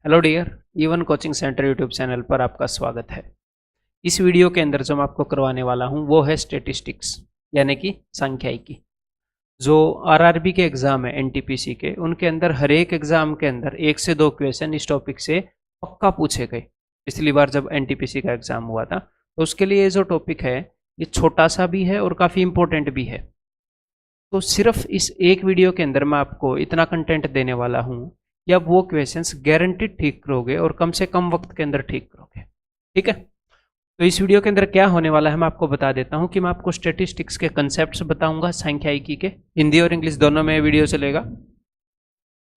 Hello dear, even coaching center YouTube channel पर आपका स्वागत है। इस वीडियो के अंदर जो मैं आपको करवाने वाला हूं वो है स्टेटिस्टिक्स यानी कि सांख्यिकी। जो आरआरबी के एग्जाम है एनटीपीसी के, उनके अंदर हर एक एग्जाम के अंदर 1 से 2 क्वेश्चन इस टॉपिक से पक्का पूछे गए। पिछली बार जब एनटीपीसी का एग्जाम हुआ था तो उसके लिए ये जो टॉपिक है ये छोटा सा भी है और काफ़ी इंपॉर्टेंट भी है। तो सिर्फ इस एक वीडियो के अंदर मैं आपको इतना कंटेंट देने वाला हूँ कि आप वो क्वेश्चंस गारंटीड ठीक करोगे और कम से कम वक्त के अंदर ठीक करोगे। ठीक है, तो इस वीडियो के अंदर क्या होने वाला है मैं आपको बता देता हूँ कि मैं आपको स्टेटिस्टिक्स के कंसेप्ट्स बताऊंगा, सांख्यिकी के हिंदी और इंग्लिश दोनों में वीडियो चलेगा।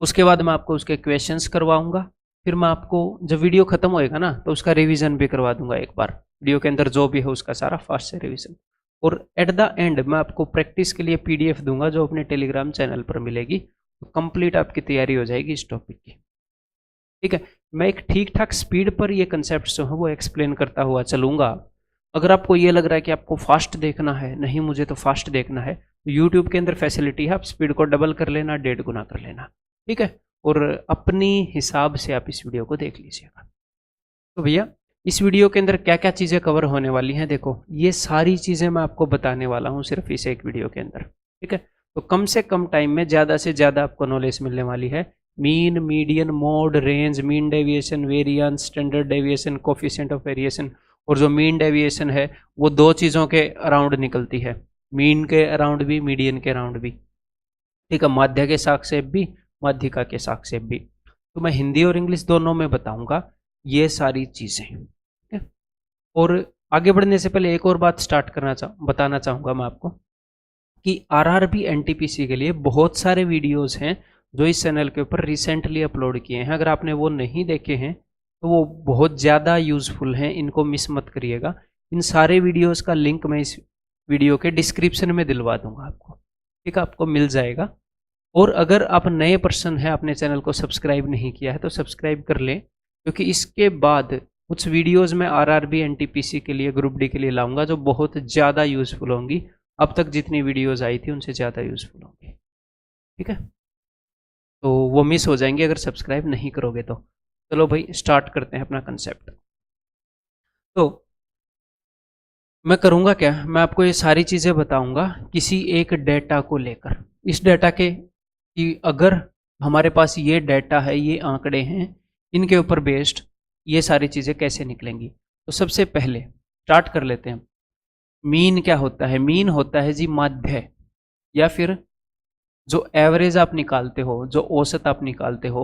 उसके बाद मैं आपको उसके क्वेश्चंस करवाऊंगा, फिर मैं आपको जब वीडियो खत्म होएगा ना तो उसका रिवीजन भी करवा दूंगा। एक बार वीडियो के अंदर जो भी है उसका सारा फास्ट से रिवीजन, और एट द एंड मैं आपको प्रैक्टिस के लिए पीडीएफ दूंगा जो अपने टेलीग्राम चैनल पर मिलेगी। तो कंप्लीट आपकी तैयारी हो जाएगी इस टॉपिक की। ठीक है, मैं एक ठीक ठाक स्पीड पर ये कंसेप्ट जो है वो एक्सप्लेन करता हुआ चलूंगा। अगर आपको ये लग रहा है कि आपको फास्ट देखना है, नहीं मुझे तो फास्ट देखना है, तो यूट्यूब के अंदर फैसिलिटी है, आप स्पीड को डबल कर लेना, 1.5 गुना कर लेना। ठीक है, और अपनी हिसाब से आप इस वीडियो को देख लीजिएगा। तो भैया इस वीडियो के अंदर क्या क्या चीज़ें कवर होने वाली हैं, देखो ये सारी चीज़ें मैं आपको बताने वाला हूँ सिर्फ इस एक वीडियो के अंदर। ठीक है, तो कम से कम टाइम में ज़्यादा से ज़्यादा आपको नॉलेज मिलने वाली है। Mean, median, mode, range, mean deviation, variance, standard deviation, coefficient of variation. और जो मीन डेविएशन है वो 2 चीज़ों के अराउंड निकलती है, मीन के अराउंड भी, मीडियन के अराउंड भी। ठीक है, माध्य के सापेक्ष भी, माध्यिका के सापेक्ष भी। तो मैं हिंदी और इंग्लिश दोनों में बताऊंगा ये सारी चीज़ें। ठीक है, और आगे बढ़ने से पहले एक और बात बताना चाहूँगा मैं आपको कि आरआरबी एनटीपीसी के लिए बहुत सारे वीडियोस हैं जो इस चैनल के ऊपर रिसेंटली अपलोड किए हैं। अगर आपने वो नहीं देखे हैं तो वो बहुत ज़्यादा यूज़फुल हैं, इनको मिस मत करिएगा। इन सारे वीडियोस का लिंक मैं इस वीडियो के डिस्क्रिप्शन में दिलवा दूंगा आपको। ठीक है, आपको मिल जाएगा। और अगर आप नए पर्सन हैं, अपने चैनल को सब्सक्राइब नहीं किया है तो सब्सक्राइब कर लें, क्योंकि इसके बाद कुछ वीडियोस में आरआरबी एनटीपीसी के लिए, ग्रुप डी के लिए लाऊंगा जो बहुत ज़्यादा यूज़फुल होंगी। अब तक जितनी वीडियोस आई थी उनसे ज़्यादा यूज़फुल होंगी। ठीक है, तो वो मिस हो जाएंगे अगर सब्सक्राइब नहीं करोगे तो। चलो भाई स्टार्ट करते हैं अपना कंसेप्ट। तो मैं करूँगा क्या, मैं आपको ये सारी चीज़ें बताऊँगा किसी एक डेटा को लेकर। इस डेटा के कि अगर हमारे पास ये डेटा है, ये आंकड़े हैं, इनके ऊपर बेस्ड ये सारी चीज़ें कैसे निकलेंगी। तो सबसे पहले स्टार्ट कर लेते हैं। मीन क्या होता है? मीन होता है जी माध्य, या फिर जो एवरेज आप निकालते हो, जो औसत आप निकालते हो,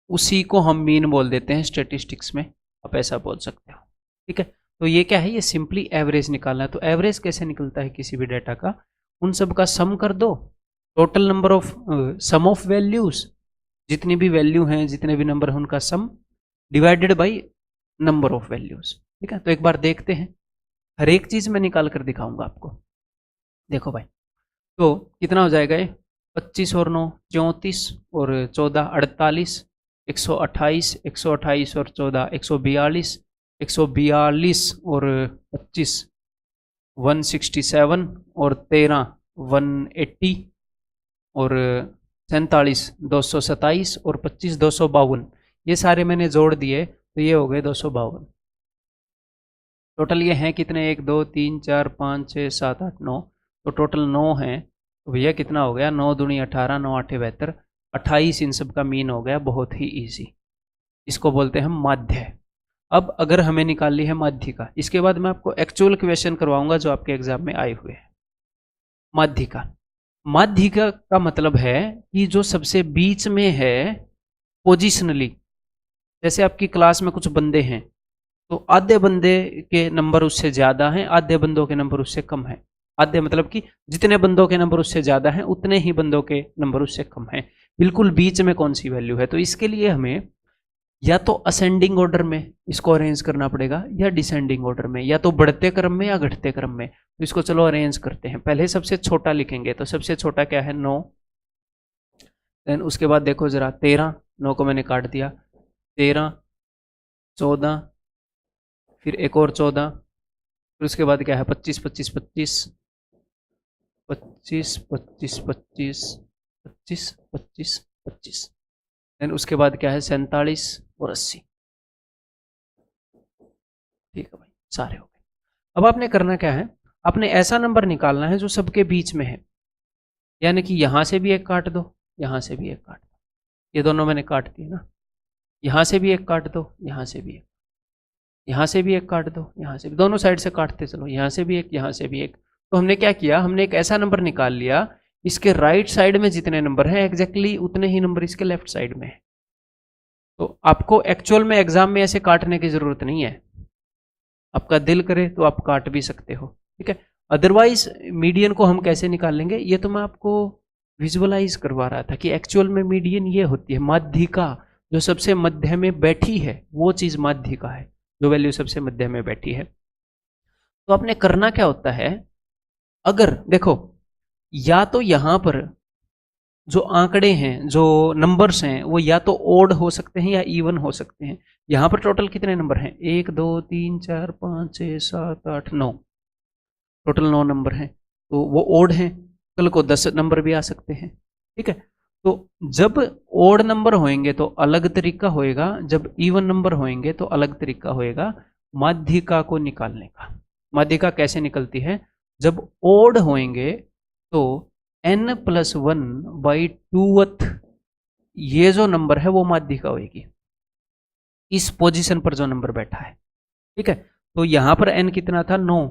उसी को हम मीन बोल देते हैं स्टेटिस्टिक्स में, आप ऐसा बोल सकते हो। ठीक है, तो ये क्या है, ये सिंपली एवरेज निकालना है। तो एवरेज कैसे निकलता है किसी भी डेटा का? उन सब का सम कर दो, total number of sum of values, जितनी भी वैल्यू हैं, जितने भी नंबर हैं उनका sum, divided by number of values. ठीक है, तो एक बार देखते हैं, हर एक चीज मैं निकाल कर दिखाऊंगा आपको। देखो भाई, तो कितना हो जाएगा ये? 25 और 9 34 और 14 48, 128, 128 और 14 142, 142 और 25 167 और 13 180 और 47 227 और 25 252। ये सारे मैंने जोड़ दिए तो ये हो गए 252। टोटल ये हैं कितने? 1 2 3 4 5 6 7 8 9, तो टोटल 9 हैं। तो भैया कितना हो गया? 9 दूनी 18, 9 आठे 72, 28 इन सब का मीन हो गया। बहुत ही ईजी, इसको बोलते हैं माध्य। अब अगर हमें निकालनी है माध्यिका, इसके बाद मैं आपको एक्चुअल क्वेश्चन करवाऊंगा जो आपके एग्जाम में आए हुए हैं। माध्यिका, माध्यिका का मतलब है कि जो सबसे बीच में है पोजिशनली। जैसे आपकी क्लास में कुछ बंदे हैं तो आधे बंदे के नंबर उससे ज़्यादा हैं, आधे बंदों के नंबर उससे कम हैं। आधे मतलब कि जितने बंदों के नंबर उससे ज़्यादा हैं उतने ही बंदों के नंबर उससे कम हैं। बिल्कुल बीच में कौन सी वैल्यू है? तो इसके लिए हमें या तो असेंडिंग ऑर्डर में इसको अरेंज करना पड़ेगा, या डिसेंडिंग ऑर्डर में, या तो बढ़ते क्रम में या घटते क्रम में। तो इसको चलो अरेंज करते हैं। पहले सबसे छोटा लिखेंगे, तो सबसे छोटा क्या है? 9। देन उसके बाद देखो जरा 13, 9 को मैंने काट दिया, 13 14, फिर एक और 14, फिर उसके बाद क्या है? 25 25 25 25 25 25 25 25 25। देन उसके बाद क्या है 47 और 80। ठीक है भाई, सारे हो गए। अब आपने करना क्या है, आपने ऐसा नंबर निकालना है जो सबके बीच में है, यानी कि यहां से भी एक काट दो, यहां से भी एक काट दो, ये दोनों मैंने काट दिए ना, यहां से भी एक काट दो, यहां से भी एक, यहां से भी एक काट दो, यहां से भी, दोनों साइड से काटते चलो, यहां से भी एक, यहां से भी एक। तो हमने क्या किया, हमने एक ऐसा नंबर निकाल लिया, इसके राइट साइड में जितने नंबर हैं एग्जैक्टली उतने ही नंबर इसके लेफ्ट साइड में है। तो आपको एक्चुअल में एग्जाम में ऐसे काटने की जरूरत नहीं है, आपका दिल करे तो आप काट भी सकते हो, ठीक है। अदरवाइज मीडियन को हम कैसे निकाल लेंगे, ये तो मैं आपको विजुअलाइज करवा रहा था कि एक्चुअल में मीडियन ये होती है, माध्यिका, जो सबसे मध्य में बैठी है वो चीज माध्यिका है, जो वैल्यू सबसे मध्य में बैठी है। तो आपने करना क्या होता है, अगर देखो या तो यहां पर जो आंकड़े हैं, जो नंबर्स हैं, वो या तो ओड हो सकते हैं या इवन हो सकते हैं। यहां पर टोटल कितने नंबर हैं, 1 2 3 4 5 6 7 8 9, टोटल 9 नंबर हैं, तो वो ओड हैं, कल को 10 नंबर भी आ सकते हैं, ठीक है। तो जब ओड नंबर होंगे तो अलग तरीका होएगा, जब इवन नंबर होंगे तो अलग तरीका होएगा माध्यिका को निकालने का। माध्यिका कैसे निकलती है, जब ओड होंगे तो n+1/2th ये जो नंबर है वो माध्यिका होगी, इस पोजीशन पर जो नंबर बैठा है, ठीक है। तो यहां पर n कितना था 9,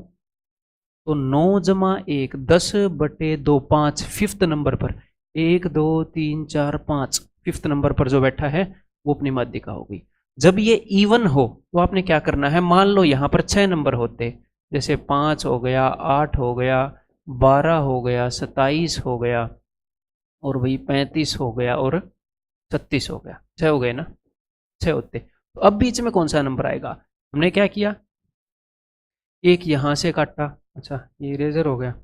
तो 9 जमा 1 10/2 5 फिफ्थ नंबर पर, 1 2 3 4 5 फिफ्थ नंबर पर जो बैठा है वो अपनी माध्यिका हो गई। जब ये इवन हो तो आपने क्या करना है, मान लो यहां पर 6 नंबर होते, जैसे 5 हो गया, 8 हो गया, 12 हो गया, 27 हो गया, और वही 35 हो गया, और 36 हो गया, 6 हो गए ना, 6 होते। तो अब बीच में कौन सा नंबर आएगा, हमने क्या किया, एक यहां से काटा, अच्छा ये इरेजर हो गया,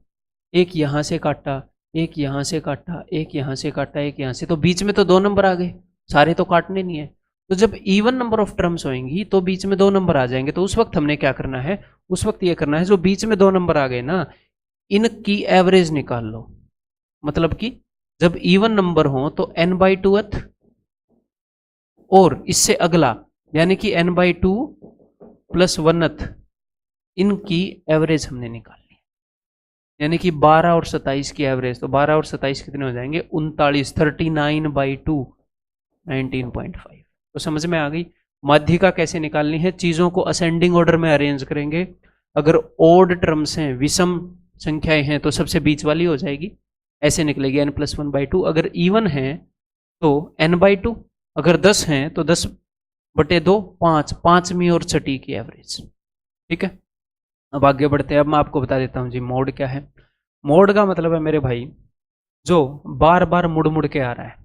एक यहां से काटा, एक यहां से काटा, एक यहां से काटा, एक यहां से, तो बीच में तो 2 नंबर आ गए, सारे तो काटने नहीं है। तो जब इवन नंबर ऑफ टर्म्स होंगी तो बीच में 2 नंबर आ जाएंगे, तो उस वक्त हमने क्या करना है, उस वक्त ये करना है, जो बीच में 2 नंबर आ गए ना, इनकी एवरेज निकाल लो। मतलब कि जब इवन नंबर हो तो n/2th और इससे अगला यानी कि n/2 + 1th, इनकी एवरेज हमने निकाल ली, यानी कि 12 और 27 की एवरेज, तो 12 और 27 कितने हो जाएंगे 39, 39/2 19.5। तो समझ में आ गई माध्यिका कैसे निकालनी है, चीजों को असेंडिंग ऑर्डर में अरेंज करेंगे, अगर ओड टर्म्स हैं, विषम संख्याएं हैं, तो सबसे बीच वाली हो जाएगी, ऐसे निकलेगी n+1/2। अगर इवन है तो n/2, अगर 10 हैं तो 10/2 5, 5वीं और 6ठी की एवरेज, ठीक है। अब आगे बढ़ते हैं, अब मैं आपको बता देता हूं जी मोड क्या है। मोड का मतलब है मेरे भाई जो बार बार मुड़ मुड़ के आ रहा है,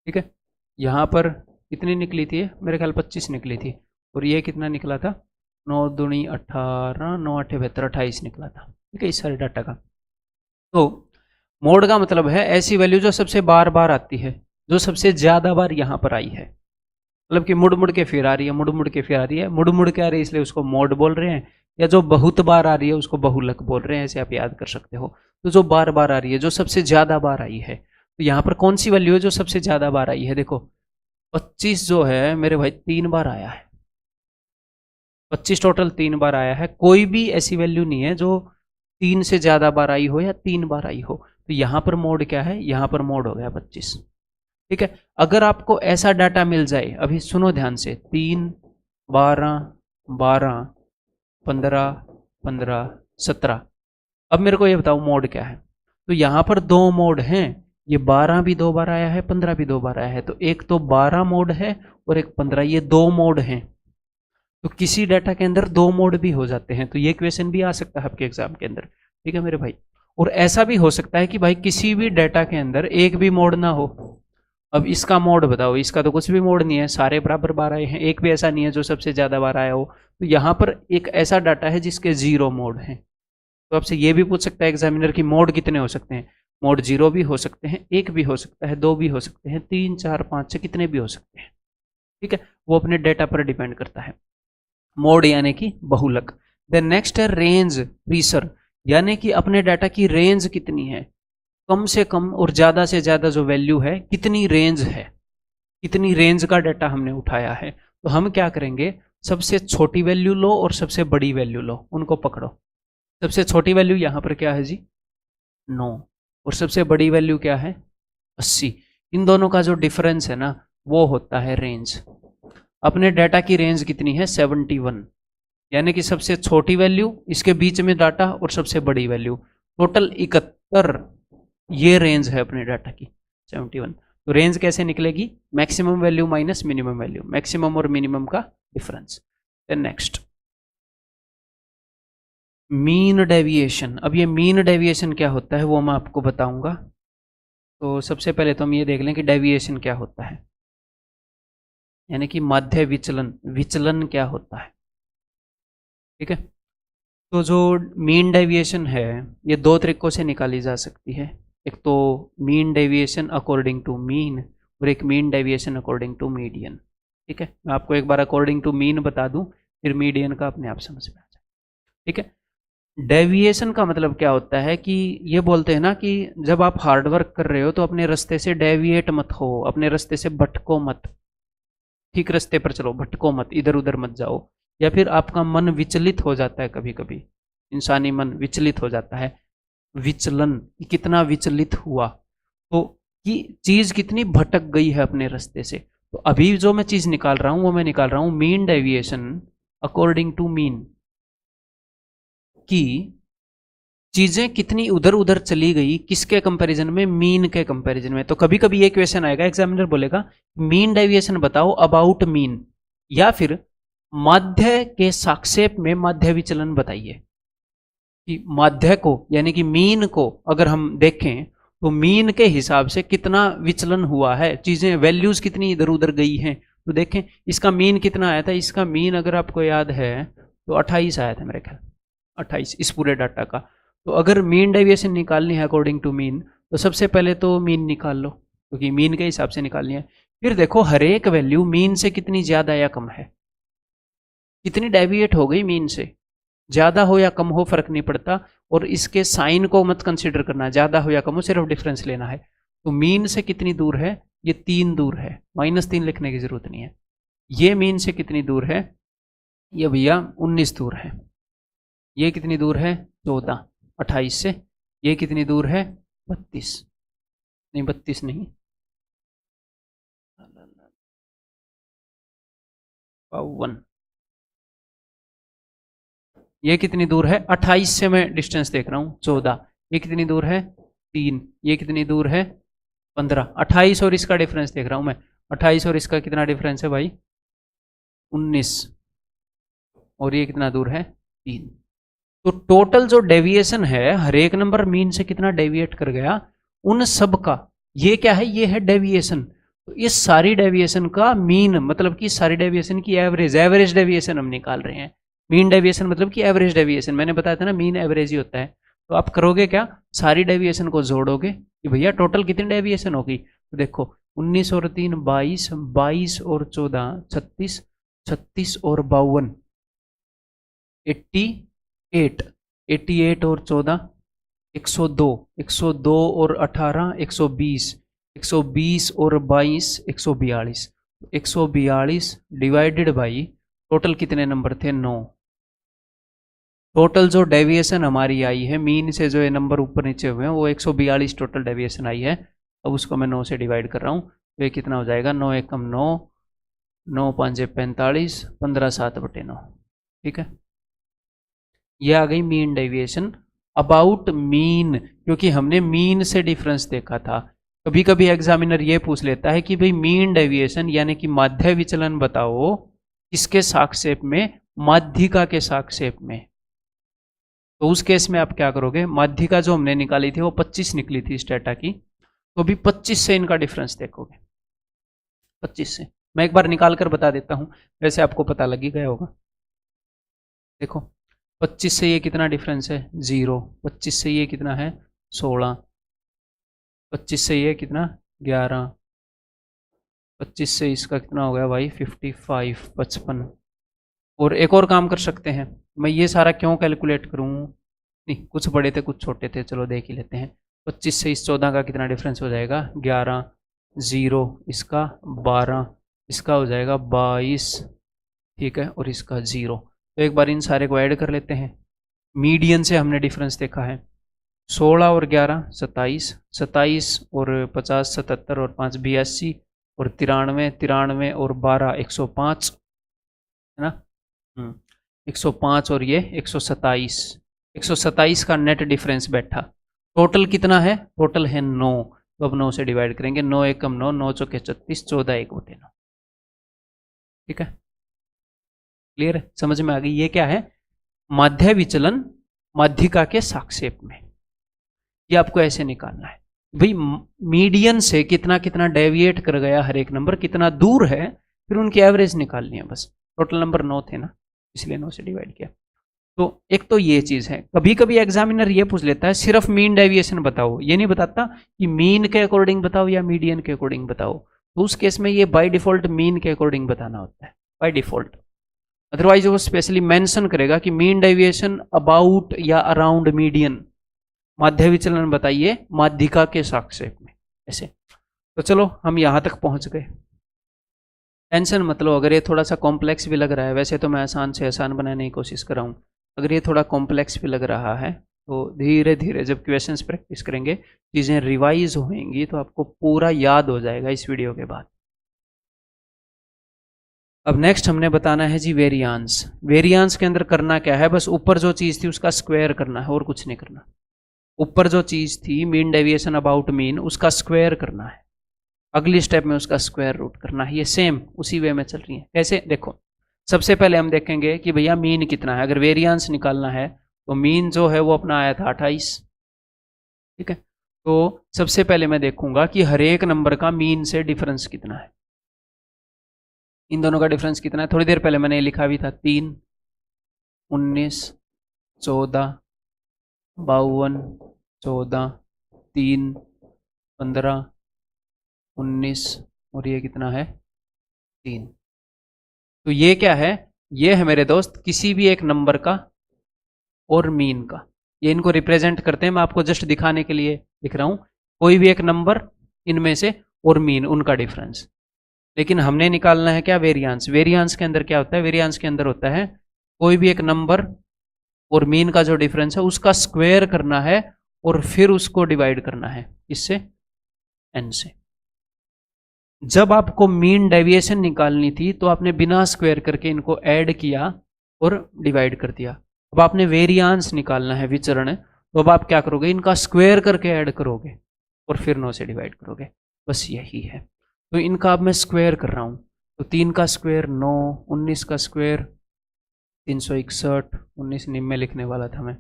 ठीक है। यहां पर कितनी निकली थी, मेरे ख्याल 25 निकली थी, और ये कितना निकला था 9 दूनी 18, 9 8 72 28 निकला था, ठीक है, इस सारे डाटा का। तो मोड का मतलब है ऐसी वैल्यू जो सबसे बार बार आती है, जो सबसे ज्यादा बार यहां पर आई है, मतलब कि मुड़ मुड़ के फिर आ रही है, मुड़ मुड़ के फिर आ रही है, मुड़ मुड़ के आ रही है इसलिए उसको मोड बोल रहे हैं, या जो बहुत बार आ रही है उसको बहुलक बोल रहे हैं, ऐसे आप याद कर सकते हो। तो जो बार बार आ रही है, जो सबसे ज्यादा बार आई है, तो यहाँ पर कौन सी वैल्यू है जो सबसे ज्यादा बार आई है, देखो 25 जो है मेरे भाई 3 बार आया है, 25 टोटल 3 बार आया है, कोई भी ऐसी वैल्यू नहीं है जो 3 से ज्यादा बार आई हो या 3 बार आई हो। तो यहां पर मोड क्या है, यहां पर मोड हो गया 25, ठीक है। अगर आपको ऐसा डाटा मिल जाए, अभी सुनो ध्यान से, 3 12 12 15 15 17, अब मेरे को ये बताओ मोड क्या है। तो यहां पर 2 मोड हैं, ये 12 भी 2 बार आया है, 15 भी 2 बार आया है, तो एक तो 12 मोड है और एक 15, ये 2 मोड हैं। तो किसी डाटा के अंदर 2 मोड भी हो जाते हैं, तो ये क्वेश्चन भी आ सकता है आपके एग्जाम के अंदर, ठीक है मेरे भाई। और ऐसा भी हो सकता है कि भाई किसी भी डाटा के अंदर एक भी मोड ना हो। अब इसका मोड बताओ, इसका तो कुछ भी मोड नहीं है, सारे बराबर बार आए हैं, एक भी ऐसा नहीं है जो सबसे ज्यादा बार आया हो। तो यहाँ पर एक ऐसा डाटा है जिसके 0 मोड है। तो आपसे ये भी पूछ सकता है एग्जामिनर की मोड कितने हो सकते हैं, मोड 0 भी हो सकते हैं, 1 भी हो सकता है, 2 भी हो सकते हैं, 3 4 5 6 कितने भी हो सकते हैं, ठीक है, वो अपने डेटा पर डिपेंड करता है। मोड यानी कि बहुलक। देन नेक्स्ट है रेंज प्रीसर, यानी कि अपने डाटा की रेंज कितनी है, कम से कम और ज्यादा से ज्यादा जो वैल्यू है कितनी रेंज है, कितनी रेंज का डाटा हमने उठाया है। तो हम क्या करेंगे, सबसे छोटी वैल्यू लो और सबसे बड़ी वैल्यू लो, उनको पकड़ो। सबसे छोटी वैल्यू यहाँ पर क्या है जी, 9, और सबसे बड़ी वैल्यू क्या है, 80। इन दोनों का जो डिफरेंस है ना, वो होता है रेंज। अपने डाटा की रेंज कितनी है, 71, यानी कि सबसे छोटी वैल्यू, इसके बीच में डाटा, और सबसे बड़ी वैल्यू, टोटल 71, ये रेंज है अपने डाटा की 71। तो रेंज कैसे निकलेगी, maximum value minus minimum value, maximum और मिनिमम का difference. Then next, mean deviation. अब ये मीन डेविएशन क्या होता है वो मैं आपको बताऊंगा। तो सबसे पहले तो हम ये देख लें कि डेविएशन क्या होता है, यानी कि माध्य विचलन, विचलन क्या होता है। ठीक है, तो जो मीन डेविएशन है ये दो तरीकों से निकाली जा सकती है। एक तो mean deviation according to mean, और एक mean deviation according to median. ठीक है, मैं आपको एक बार अकॉर्डिंग टू मीन बता दूं, फिर मीडियन का अपने आप समझ में आ जाए। ठीक है, डेविएशन का मतलब क्या होता है कि ये बोलते हैं ना कि जब आप हार्ड वर्क कर रहे हो तो अपने रास्ते से डेविएट मत हो, अपने रास्ते से भटको मत, ठीक रास्ते पर चलो, भटको मत, इधर उधर मत जाओ। या फिर आपका मन विचलित हो जाता है, कभी कभी इंसानी मन विचलित हो जाता है। विचलन, कितना विचलित हुआ, तो कि चीज कितनी भटक गई है अपने रास्ते से। तो अभी जो मैं चीज निकाल रहा हूं वो मैं निकाल रहा हूं mean deviation according to mean, कि चीजें कितनी उधर उधर चली गई, किसके कंपैरिजन में, मीन के कंपैरिजन में। तो कभी कभी ये क्वेश्चन आएगा, एग्जामिनर बोलेगा मीन डेविएशन बताओ अबाउट मीन, या फिर माध्य के सापेक्ष में माध्य विचलन बताइए। कि माध्य को यानी कि मीन को अगर हम देखें तो मीन के हिसाब से कितना विचलन हुआ है, चीजें वैल्यूज कितनी इधर उधर गई हैं। तो देखें इसका मीन कितना आया था, इसका मीन अगर आपको याद है तो 28 आया था मेरे ख्याल, 28 इस पूरे डाटा का। तो अगर मीन डेविएशन निकालनी है अकॉर्डिंग टू मीन, तो सबसे पहले तो मीन निकाल लो, क्योंकि मीन के हिसाब से निकालनी है। फिर देखो हर एक वैल्यू मीन से कितनी ज्यादा या कम है, कितनी डेविएट हो गई मीन से, ज्यादा हो या कम हो फर्क नहीं पड़ता, और इसके साइन को मत कंसिडर करना, ज्यादा हो या कम हो, सिर्फ डिफरेंस लेना है। तो मीन से कितनी दूर है, ये 3 दूर है, -3 लिखने की जरूरत नहीं है। ये मीन से कितनी दूर है, ये भैया 19 दूर है। ये कितनी दूर है, 14, 28 से। ये कितनी दूर है, 32, नहीं 32 नहीं, 52। ये कितनी दूर है, 28 से मैं डिस्टेंस देख रहा हूँ, 14। ये कितनी दूर है, 3। ये कितनी दूर है, 15। 28 और इसका डिफरेंस देख रहा हूँ मैं, 28 और इसका कितना डिफरेंस है भाई, 19। और ये कितना दूर है, 3। तो टोटल जो डेविएशन है, हर एक नंबर मीन से कितना डेविएट कर गया, उन सब का ये क्या है, ये है डेविएशन। तो इस सारी डेविएशन का मीन, मतलब कि सारी डेविएशन की एवरेज, एवरेज डेविएशन हम निकाल रहे हैं। मीन डेविएशन मतलब कि एवरेज डेविएशन, मैंने बताया था ना मीन एवरेज ही होता है। तो आप करोगे क्या, सारी डेविएशन को जोड़ोगे कि भैया टोटल कितनी डेविएशन होगी। तो देखो 19 और 3 22, 22 और 14 36, 36 और 52 88, 88 और 14 102, 102 और 18 120, 120 और 22 142, 142 डिवाइडेड बाई टोटल कितने नंबर थे, 9। टोटल जो डेविएशन हमारी आई है मीन से, जो ये नंबर ऊपर नीचे हुए हैं, वो 142 टोटल डेविएशन आई है। अब उसको मैं 9 से डिवाइड कर रहा हूँ, तो ये कितना हो जाएगा, 9 एकम 9, 9 5 45, 15 7/9। ठीक है, ये आ गई मीन डेविएशन अबाउट मीन, क्योंकि हमने मीन से डिफरेंस देखा था। कभी कभी एग्जामिनर ये पूछ लेता है कि भाई मीन डेविएशन यानी कि माध्य विचलन बताओ, किसके सापेक्ष में, माध्यिका के सापेक्ष में। तो उस केस में आप क्या करोगे, माध्यिका जो हमने निकाली थी वो 25 निकली थी इस डाटा की, तो अभी 25 से इनका डिफरेंस देखोगे, 25 से। मैं एक बार निकाल कर बता देता हूं, वैसे आपको पता लग ही गया होगा। देखो 25 से ये कितना डिफरेंस है, 0। 25 से ये कितना है, 16। 25 से ये कितना, 11। 25 से इसका कितना हो गया भाई, 55, 55। और एक और काम कर सकते हैं, मैं ये सारा क्यों कैलकुलेट करूं, नहीं कुछ बड़े थे कुछ छोटे थे, चलो देख ही लेते हैं। 25 से इस 14 का कितना डिफरेंस हो जाएगा, 11। 0, इसका 12, इसका हो जाएगा 22, ठीक है, और इसका 0। तो एक बार इन सारे को ऐड कर लेते हैं। मीडियन से हमने डिफरेंस देखा है 16 और 11 27, 27 और 50 77 और 5 82 और 93 93 और 12 105, है ना। 105 और ये 127, 127 का नेट डिफरेंस बैठा। टोटल कितना है? टोटल है 9। तो अब 9 से डिवाइड करेंगे, 9 एकम 9, 9 चौके 36, 14 1 बटे 9। ठीक है, क्लियर है, समझ में आ गई। ये क्या है? माध्य विचलन माध्यिका के सापेक्ष में। ये आपको ऐसे निकालना है भाई, मीडियन से कितना कितना डेविएट कर गया हर एक नंबर, कितना दूर है, फिर उनकी एवरेज निकालनी है बस। टोटल नंबर 9 थे ना, इसलिए 9 से डिवाइड किया। तो एक तो ये चीज है। कभी कभी एग्जामिनर ये पूछ लेता है सिर्फ मीन डेविएशन बताओ, ये नहीं बताता कि मीन के अकॉर्डिंग बताओ या मीडियन के अकॉर्डिंग बताओ। तो उस केस में ये बाय डिफॉल्ट मीन के अकॉर्डिंग बताना होता है, बाय डिफॉल्ट। अदरवाइज वो स्पेशली मेंशन करेगा कि मीन डेविएशन अबाउट या अराउंड मीडियन, माध्य विचलन बताइए माध्यिका के सापेक्ष में, ऐसे। तो चलो हम यहां तक पहुंच गए। टेंशन मतलब अगर ये थोड़ा सा कॉम्प्लेक्स भी लग रहा है, वैसे तो मैं आसान से आसान बनाने की कोशिश कर रहा हूँ, अगर ये थोड़ा कॉम्प्लेक्स भी लग रहा है तो धीरे धीरे जब क्वेश्चंस प्रैक्टिस करेंगे, चीज़ें रिवाइज होंगी तो आपको पूरा याद हो जाएगा इस वीडियो के बाद। अब नेक्स्ट हमने बताना है जी वेरियांस। वेरियांस के अंदर करना क्या है? बस ऊपर जो चीज़ थी उसका स्क्वायर करना है और कुछ नहीं करना। ऊपर जो चीज़ थी मीन डेविएशन अबाउट मीन, उसका स्क्वायर करना है। अगली स्टेप में उसका स्क्वायर रूट करना है। ये सेम उसी वे में चल रही है। कैसे? देखो, सबसे पहले हम देखेंगे कि भैया मीन कितना है। अगर वेरियांस निकालना है तो मीन जो है वो अपना आया था 28, ठीक है। तो सबसे पहले मैं देखूंगा कि हर एक नंबर का मीन से डिफरेंस कितना है। इन दोनों का डिफरेंस कितना है? थोड़ी देर पहले मैंने लिखा भी था 3, 19, 14, 52, 14, 3, 15, 19 और ये कितना है? 3। तो ये क्या है? ये है मेरे दोस्त किसी भी एक नंबर का और मीन का। ये इनको रिप्रेजेंट करते हैं, मैं आपको जस्ट दिखाने के लिए लिख रहा हूं। कोई भी एक नंबर इनमें से और मीन, उनका डिफरेंस। लेकिन हमने निकालना है क्या? वेरियांस। वेरियांस के अंदर क्या होता है? वेरियांस के अंदर होता है कोई भी एक नंबर और मीन का जो डिफरेंस है उसका स्क्वायर करना है और फिर उसको डिवाइड करना है इससे, एन से। जब आपको मीन डेविएशन निकालनी थी तो आपने बिना स्क्वायर करके इनको ऐड किया और डिवाइड कर दिया। अब आपने वेरियांस निकालना है, विचरण, तो अब आप क्या करोगे? इनका स्क्वायर करके ऐड करोगे और फिर 9 से डिवाइड करोगे, बस यही है। तो इनका अब मैं स्क्वायर कर रहा हूं, तो 3 का स्क्वायर 9, 19 का स्क्वायर 361, 19 निम्न लिखने वाला था मैं,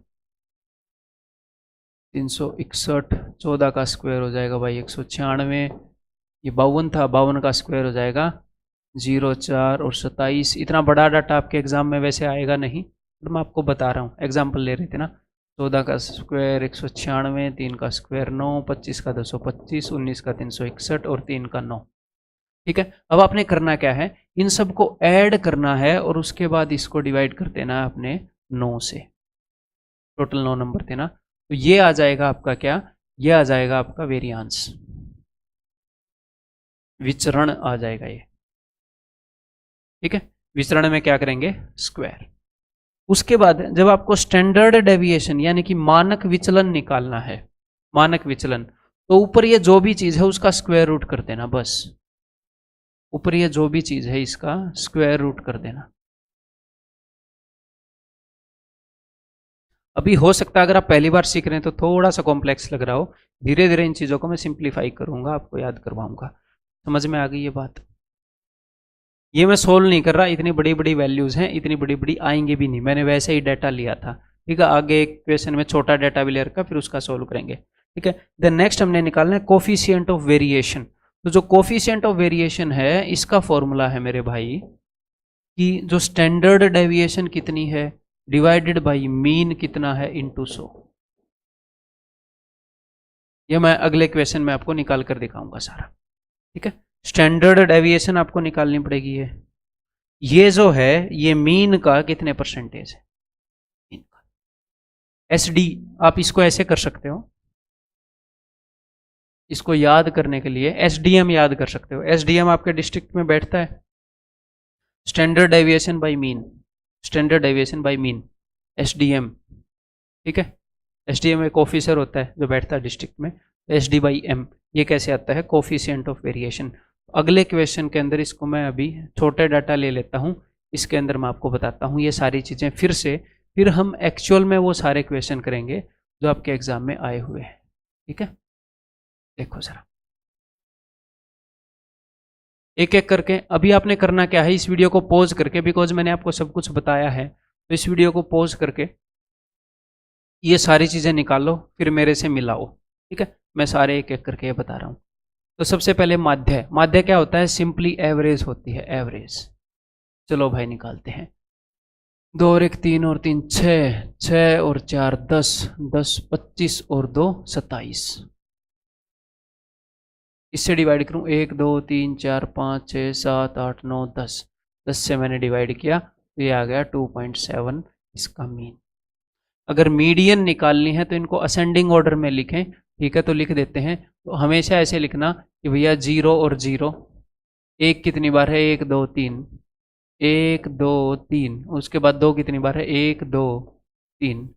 361, 14 का स्क्वायर हो जाएगा भाई 196, ये 52 था, 52 का स्क्वायर हो जाएगा 04 और 27। इतना बड़ा डाटा आपके एग्जाम में वैसे आएगा नहीं, तो मैं आपको बता रहा हूँ, एग्जाम्पल ले रहे थे ना। 14 का स्क्वायर 196, 3 का स्क्वायर 9, 25 का 225, 19 का 361 और 3 का 9। ठीक है, अब आपने करना क्या है? इन सबको ऐड करना है और उसके बाद इसको डिवाइड कर देना है अपने 9 से। टोटल 9 नंबर थे ना, तो ये आ जाएगा आपका क्या? ये आ जाएगा आपका वेरियांस, विचरण आ जाएगा ये। ठीक है, विचरण में क्या करेंगे? स्क्वायर। उसके बाद जब आपको स्टैंडर्ड डेविएशन यानी कि मानक विचलन निकालना है, मानक विचलन, तो ऊपर ये जो भी चीज है उसका स्क्वायर रूट कर देना, बस ऊपर ये जो भी चीज है इसका स्क्वायर रूट कर देना। अभी हो सकता है अगर आप पहली बार सीख रहे हैं तो थोड़ा सा कॉम्प्लेक्स लग रहा हो, धीरे धीरे इन चीजों को मैं सिंप्लीफाई करूंगा, आपको याद करवाऊंगा। समझ में आ गई ये बात? ये मैं सोल्व नहीं कर रहा, इतनी बड़ी बड़ी वैल्यूज हैं, इतनी बड़ी बड़ी आएंगी भी नहीं, मैंने वैसे ही डाटा लिया था। ठीक है, आगे एक क्वेश्चन में छोटा डाटा भी ले रखा, फिर उसका सोल्व करेंगे। ठीक है, देन नेक्स्ट हमने निकालना है कोफिशिएंट ऑफ वेरिएशन। तो जो कोफिशिएंट ऑफ वेरिएशन है इसका फॉर्मूला है मेरे भाई कि जो स्टैंडर्ड डेविएशन कितनी है डिवाइडेड बाई मीन कितना है इनटू 100। ये मैं अगले क्वेश्चन में आपको निकाल कर दिखाऊंगा सारा। ठीक है, स्टैंडर्ड डेविएशन आपको निकालनी पड़ेगी है। ये जो है ये मीन का कितने परसेंटेज है, मीन का। एसडी आप इसको ऐसे कर सकते हो, इसको याद करने के लिए एसडीएम याद कर सकते हो। एसडीएम आपके डिस्ट्रिक्ट में बैठता है, standard deviation by mean, standard deviation by mean, SDM. ठीक है, एसडीएम एक ऑफिसर होता है जो बैठता है डिस्ट्रिक्ट में। एसडी बाई एम ये कैसे आता है, कोफिशिएंट ऑफ वेरिएशन। अगले क्वेश्चन के अंदर इसको मैं अभी छोटे डाटा ले लेता हूँ, इसके अंदर मैं आपको बताता हूँ ये सारी चीज़ें फिर से, फिर हम एक्चुअल में वो सारे क्वेश्चन करेंगे जो आपके एग्जाम में आए हुए हैं। ठीक है, देखो जरा एक एक करके। अभी आपने करना क्या है, इस वीडियो को पॉज करके, बिकॉज मैंने आपको सब कुछ बताया है, तो इस वीडियो को पॉज करके ये सारी चीज़ें निकालो, फिर मेरे से मिलाओ। ठीक है, मैं सारे एक एक करके बता रहा हूँ। तो सबसे पहले माध्य, माध्य क्या होता है, सिंपली एवरेज होती है, एवरेज। चलो भाई निकालते हैं। 2 और 1 3 और 3 6, 6 और 4 10, 10 25 और 2 27। इससे डिवाइड करूं 1 2 3 4 5 6 7 8 9 10, 10 से मैंने डिवाइड किया तो ये आ गया 2.7 इसका मीन। अगर मीडियन निकालनी है तो इनको असेंडिंग ऑर्डर में लिखें। ठीक है, तो लिख देते हैं। तो हमेशा ऐसे लिखना कि भैया 0 और 0, 1 कितनी बार है, 1 2 3, 1 2 3, उसके बाद 2 कितनी बार है, 1 2 3,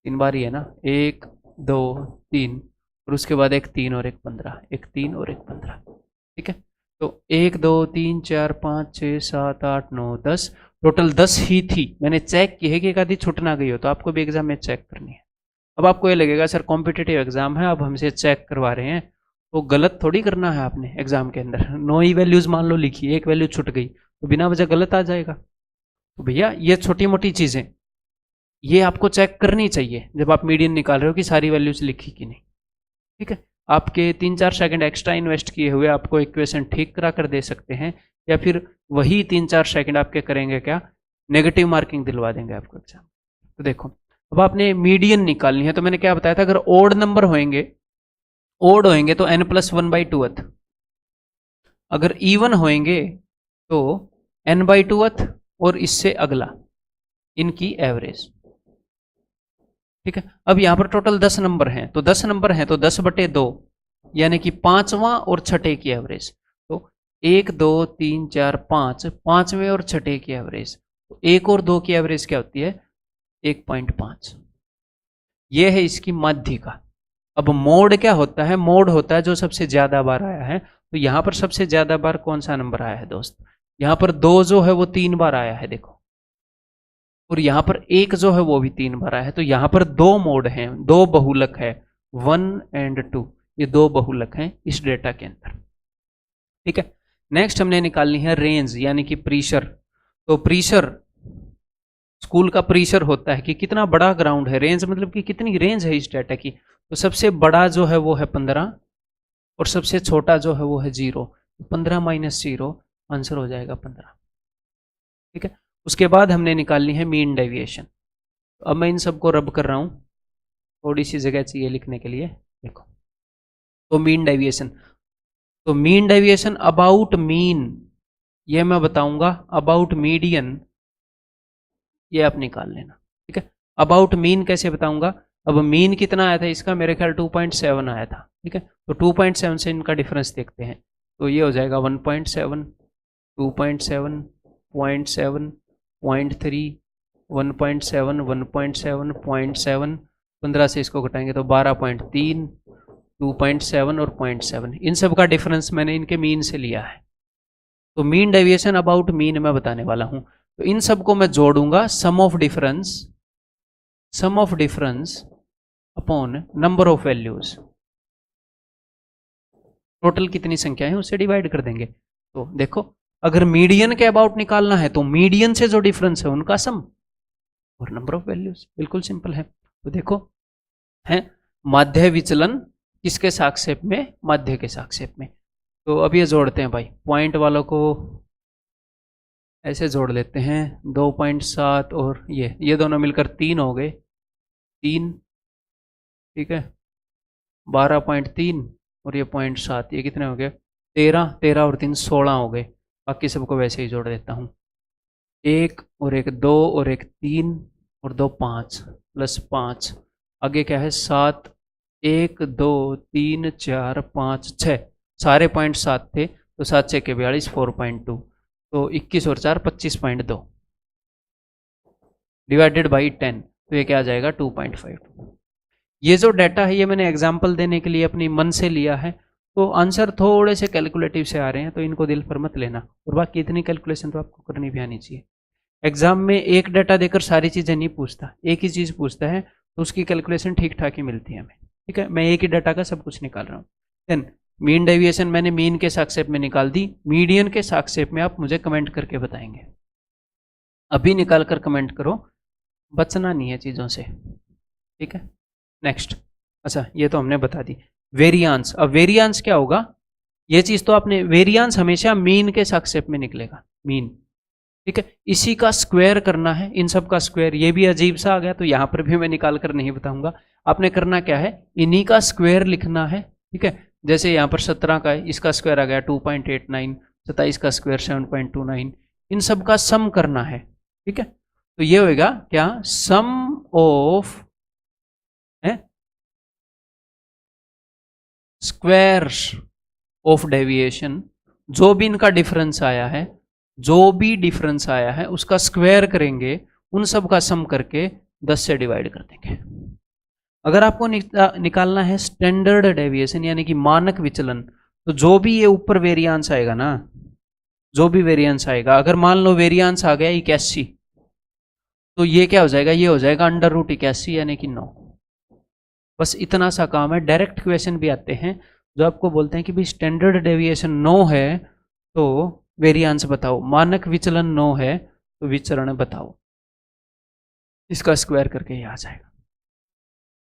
3 बार ही है ना, 1 2 3, और उसके बाद एक 3 और एक 15, एक 3 और एक 15। ठीक है, तो 1 2 3 4 5 6 7 8 9 10, टोटल 10 ही थी। मैंने चेक की है कि एक आधी छूट ना गई हो, तो आपको भी एग्जाम में चेक करनी है। अब आपको ये लगेगा सर कॉम्पिटिटिव एग्जाम है, अब हमसे चेक करवा रहे हैं, तो गलत थोड़ी करना है आपने एग्जाम के अंदर। नो ही वैल्यूज मान लो लिखी, एक वैल्यू छूट गई तो बिना वजह गलत आ जाएगा। तो भैया ये छोटी मोटी चीजें ये आपको चेक करनी चाहिए जब आप मीडियन निकाल रहे हो कि सारी वैल्यूज लिखी कि नहीं। ठीक है, आपके 3-4 सेकंड एक्स्ट्रा इन्वेस्ट किए हुए आपको इक्वेशन ठीक करा कर दे सकते हैं, या फिर वही 3-4 सेकंड आपके करेंगे क्या, नेगेटिव मार्किंग दिलवा देंगे आपको एग्जाम। तो देखो अब आपने मीडियन निकालनी है, तो मैंने क्या बताया था, अगर ओड नंबर होंगे, ओड होंगे तो n+1/2, अगर इवन होंगे तो n/2 और इससे अगला इनकी एवरेज। ठीक है, अब यहां पर टोटल 10 नंबर हैं, तो 10 नंबर हैं तो 10/2 यानी कि पांचवां और छठे की एवरेज। तो 1 2 3 4 5, पांचवें और छठे की एवरेज, तो 1 और 2 की एवरेज क्या होती है, 1.5। ये है इसकी माध्य का। अब मोड क्या होता है, मोड होता है जो सबसे ज्यादा बार आया है। तो यहां पर सबसे ज्यादा बार कौन सा नंबर आया है दोस्त, यहां पर 2 जो है वो 3 बार आया है देखो, और यहां पर 1 जो है वो भी 3 बार आया है। तो यहां पर 2 मोड हैं, 2 बहुलक है, 1 और 2, ये 2 बहुलक हैं इस डेटा के अंदर। ठीक है, नेक्स्ट हमने निकालनी है रेंज यानी कि प्रीशर। तो प्रीशर स्कूल का प्रीशर होता है कि कितना बड़ा ग्राउंड है, रेंज मतलब कि कितनी रेंज है इस डाटा की। तो सबसे बड़ा जो है वो है 15 और सबसे छोटा जो है वो है 0। 15 - 0 आंसर हो जाएगा 15। ठीक है, उसके बाद हमने निकालनी है मीन डेविएशन। तो अब मैं इन सबको रब कर रहा हूं, थोड़ी सी जगह चाहिए लिखने के लिए। देखो तो मीन डेविएशन, तो मीन डेविएशन अबाउट मीन ये मैं बताऊंगा, अबाउट मीडियन ये आप निकाल लेना। ठीक है, अबाउट मीन कैसे बताऊंगा, अब मीन कितना आया था इसका, मेरे ख्याल 2.7 आया था। ठीक है, तो 2.7 से इनका डिफरेंस देखते हैं, तो ये हो जाएगा 1.7, 2.7, 0.7, 0.3, 1.7, 1.7, 0.7, 15 से इसको घटाएंगे तो 12.3, 2.7 और 0.7, इन सब का डिफरेंस मैंने इनके मीन से लिया है। तो मीन डेविएशन अबाउट मीन मैं बताने वाला हूं, तो इन सबको मैं जोड़ूंगा, sum of difference upon number of values, total कितनी संख्या है उससे डिवाइड कर देंगे। तो देखो अगर मीडियन के अबाउट निकालना है तो मीडियन से जो डिफरेंस है उनका सम और नंबर ऑफ वैल्यूज, बिल्कुल सिंपल है। तो देखो है माध्य विचलन किसके सापेक्ष में, माध्य के सापेक्ष में। तो अब ये जोड़ते हैं भाई, पॉइंट वालों को ऐसे जोड़ लेते हैं, 2.7 और ये दोनों मिलकर 3 हो गए, 3। ठीक है, 12.3 और ये 0.7, ये कितने हो गए, 13, 13 और 3 16 हो गए। बाकी सबको वैसे ही जोड़ देता हूँ, 1 और 1 2 और 1 3 और 2 5 +5, आगे क्या है 7 1 2 3 4 5 6 सारे पॉइंट 7 थे, तो 7 6 के 42 4.2, तो 21 और 4 25.2 डिवाइडेड बाई 10, तो ये क्या आ जाएगा 2.52। ये जो डाटा है ये मैंने एग्जाम्पल देने के लिए अपनी मन से लिया है, तो आंसर थोड़े से कैलकुलेटिव से आ रहे हैं, तो इनको दिल पर मत लेना, और बाकी इतनी कैलकुलेशन तो आपको करनी भी आनी चाहिए। एग्जाम में एक डाटा देकर सारी चीज़ें नहीं पूछता, एक ही चीज़ पूछता है, तो उसकी कैलकुलेशन ठीक ठाक ही मिलती है हमें। ठीक है, मैं एक ही डाटा का सब कुछ निकाल रहा हूँ। देन मीन डेविएशन मैंने मीन के साक्षेप में निकाल दी, मीडियन के साक्षेप में आप मुझे कमेंट करके बताएंगे, अभी निकाल कर कमेंट करो, बचना नहीं है चीज़ों से। ठीक है, नेक्स्ट। अच्छा, ये तो हमने बता दी। वेरियांस, अब वेरियांस क्या होगा, ये चीज़ तो आपने, वेरियांस हमेशा मीन के साक्षेप में निकलेगा, मीन। ठीक है, इसी का स्क्वायर करना है, इन सब का स्क्वायर, ये भी अजीब सा आ गया तो यहाँ पर भी मैं निकाल कर नहीं बताऊंगा। आपने करना क्या है, इन्हीं का स्क्वायर लिखना है। ठीक है, जैसे यहाँ पर 17 का है, इसका स्क्वायर आ गया 2.89, 27 का स्क्वायर 7.29, इन सब का सम करना है। ठीक है, तो ये होगा क्या, सम ऑफ स्क्वायर्स ऑफ डेविएशन, जो भी इनका डिफरेंस आया है, जो भी डिफरेंस आया है उसका स्क्वायर करेंगे, उन सब का सम करके 10 से डिवाइड कर देंगे। अगर आपको निकालना है स्टैंडर्ड डेविएशन यानी कि मानक विचलन, तो जो भी ये ऊपर वेरिएंस आएगा ना, जो भी वेरिएंस आएगा, अगर मान लो वेरिएंस आ गया 81, तो ये क्या हो जाएगा, ये हो जाएगा √81 यानी कि 9। बस इतना सा काम है। डायरेक्ट क्वेश्चन भी आते हैं जो आपको बोलते हैं कि भाई स्टैंडर्ड डेविएशन 9 है तो वेरिएंस बताओ, मानक विचलन 9 है तो विचरण बताओ, इसका स्क्वायर करके ये आ जाएगा।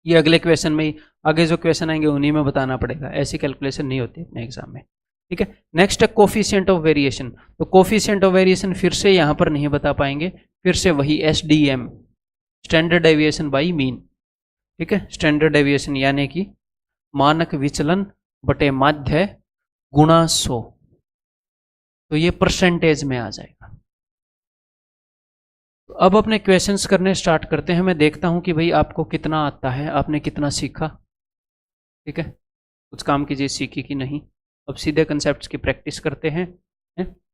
ये अगले क्वेश्चन में ही, आगे जो क्वेश्चन आएंगे उन्हीं में बताना पड़ेगा, ऐसी कैलकुलेशन नहीं होती अपने एग्जाम में। ठीक है, नेक्स्ट है कोफिशिएंट ऑफ वेरिएशन। तो कोफिशिएंट ऑफ वेरिएशन फिर से यहाँ पर नहीं बता पाएंगे, फिर से वही SDM, standard deviation by mean. ठीक है, स्टैंडर्ड डेविएशन यानी कि मानक विचलन बटे माध्य गुणा 100, तो ये परसेंटेज में आ जाएगा। तो अब अपने क्वेश्चंस करने स्टार्ट करते हैं। मैं देखता हूं कि भाई आपको कितना आता है, आपने कितना सीखा। ठीक है, कुछ काम की चीज सीखी कि नहीं। अब सीधे कंसेप्ट्स की प्रैक्टिस करते हैं,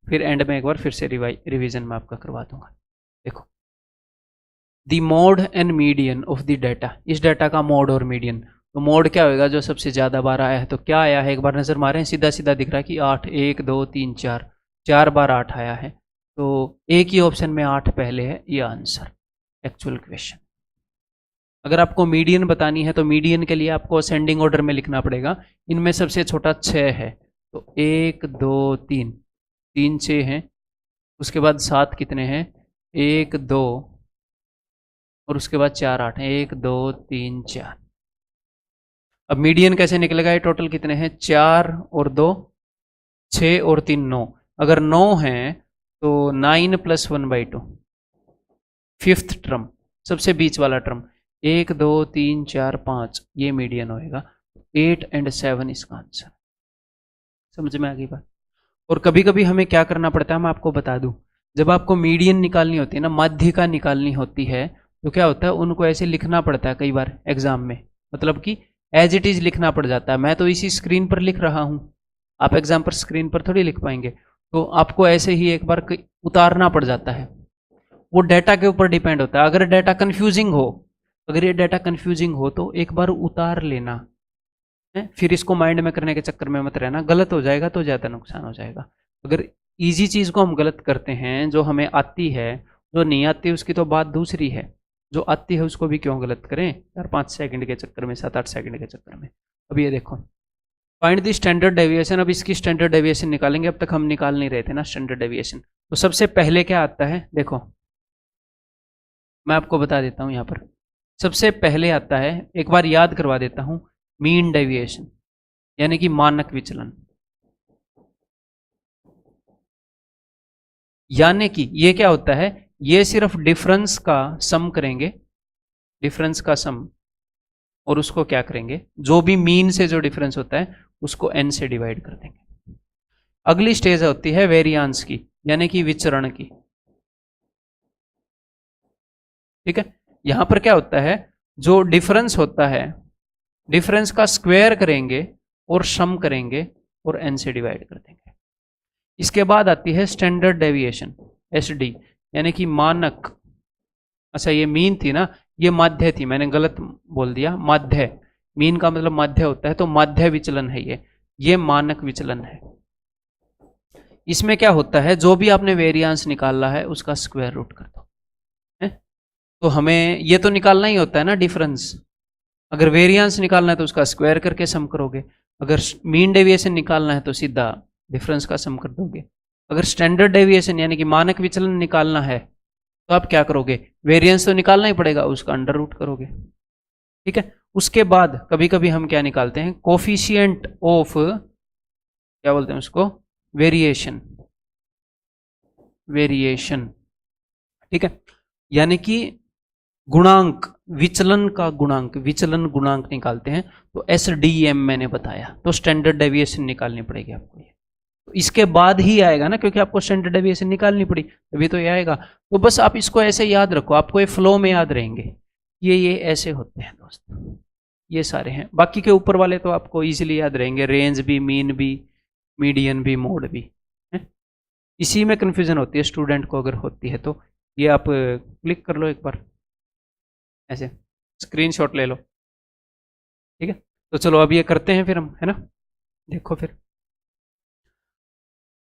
फिर एंड में एक बार फिर से रिवीजन में आपका करवा दूंगा। देखो, the mode and median of the data, इस डाटा का मोड और मीडियन। तो मोड क्या होगा, जो सबसे ज्यादा बार आया है, तो क्या आया है एक बार नजर मारें, सीधा सीधा दिख रहा है कि 8, 1 2 3 4, 4 बार 8 आया है, तो एक ही ऑप्शन में 8 पहले है, ये आंसर एक्चुअल क्वेश्चन। अगर आपको मीडियन बतानी है तो मीडियन के लिए आपको असेंडिंग ऑर्डर में लिखना पड़ेगा। इनमें सबसे छोटा 6 है, तो 1 2 3, 3 6 हैं, उसके बाद 7 कितने हैं, 1 2, और उसके बाद 4 8 हैं, 1 2 3 4। अब मीडियन कैसे निकलेगा, ये टोटल कितने हैं, 4 और 2 6 और 3 9। अगर 9 हैं तो 9 + 1/2, फिफ्थ टर्म, सबसे बीच वाला टर्म, 1 2 3 4 5, ये मीडियन होएगा। 8 और 7 इसका आंसर। समझ में आ गई बात। और कभी कभी हमें क्या करना पड़ता है, मैं आपको बता दूं, जब आपको मीडियन निकालनी होती है ना, माध्यिका निकालनी होती है, तो क्या होता है, उनको ऐसे लिखना पड़ता है कई बार एग्जाम में, मतलब कि एज इट इज लिखना पड़ जाता है। मैं तो इसी स्क्रीन पर लिख रहा हूं, आप एग्जाम पर स्क्रीन पर थोड़ी लिख पाएंगे, तो आपको ऐसे ही एक बार उतारना पड़ जाता है। वो डाटा के ऊपर डिपेंड होता है। अगर डाटा कंफ्यूजिंग हो, अगर ये डाटा कंफ्यूजिंग हो तो एक बार उतार लेना है, फिर इसको माइंड में करने के चक्कर में मत रहना, गलत हो जाएगा तो ज़्यादा नुकसान हो जाएगा। अगर इजी चीज़ को हम गलत करते हैं, जो हमें आती है, जो नहीं आती उसकी तो बात दूसरी है, जो आती है उसको भी क्यों गलत करें 4-5 सेकंड के चक्कर में, 7-8 सेकंड के चक्कर में। अब ये देखो, फाइंड द स्टैंडर्ड डेविएशन। अब इसकी स्टैंडर्ड डेविएशन निकालेंगे, अब तक हम निकाल नहीं रहे थे ना स्टैंडर्ड डेविएशन। तो सबसे पहले क्या आता है, देखो मैं आपको बता देता हूं, यहां पर सबसे पहले आता है, एक बार याद करवा देता हूं, मीन डेविएशन यानी कि मानक विचलन। यानी कि ये क्या होता है, ये सिर्फ डिफरेंस का सम करेंगे, डिफरेंस का सम, और उसको क्या करेंगे, जो भी मीन से जो डिफरेंस होता है उसको n से डिवाइड कर देंगे। अगली स्टेज होती है वेरिएंस की, यानी कि विचरण की। ठीक है, यहां पर क्या होता है, जो डिफरेंस होता है डिफरेंस का स्क्वायर करेंगे और सम करेंगे और n से डिवाइड कर देंगे। इसके बाद आती है स्टैंडर्ड डेविएशन SD, यानी कि मानक। अच्छा ये मीन थी ना, ये माध्य थी, मैंने गलत बोल दिया, माध्य। मीन का मतलब माध्य होता है, तो माध्य विचलन है ये मानक विचलन है। इसमें क्या होता है, जो भी आपने वेरिएंस निकाला है उसका स्क्वायर रूट कर दो, है? तो हमें ये तो निकालना ही होता है ना डिफरेंस। अगर वेरिएंस निकालना है तो उसका स्क्वायर करके सम करोगे, अगर मीन डेविएशन निकालना है तो सीधा डिफरेंस का सम कर दोगे। अगर स्टैंडर्ड डेविएशन यानी कि मानक विचलन निकालना है तो आप क्या करोगे, वेरिएंस तो निकालना ही पड़ेगा, उसका अंडर रूट करोगे। ठीक है, उसके बाद कभी कभी हम क्या निकालते हैं, कोफिशिएंट ऑफ, क्या बोलते हैं उसको, वेरिएशन। ठीक है, यानी कि गुणांक, विचलन का गुणांक, विचलन गुणांक निकालते हैं। तो SDM मैंने बताया, तो स्टैंडर्ड डेविएशन निकालनी पड़ेगी आपको ये। तो इसके बाद ही आएगा ना, क्योंकि आपको स्टैंडर्ड डेविएशन निकालनी पड़ी तभी तो ये आएगा। तो बस आप इसको ऐसे याद रखो, आपको ये फ्लो में याद रहेंगे, ये ऐसे होते हैं दोस्त, ये सारे हैं। बाकी के ऊपर वाले तो आपको इजीली याद रहेंगे, रेंज भी, मीन भी, मीडियन भी, मोड भी, है? इसी में कन्फ्यूजन होती है स्टूडेंट को, अगर होती है तो ये आप क्लिक कर लो एक बार, ऐसे स्क्रीनशॉट ले लो। ठीक है, तो चलो अब ये करते हैं फिर हम, है ना। देखो फिर,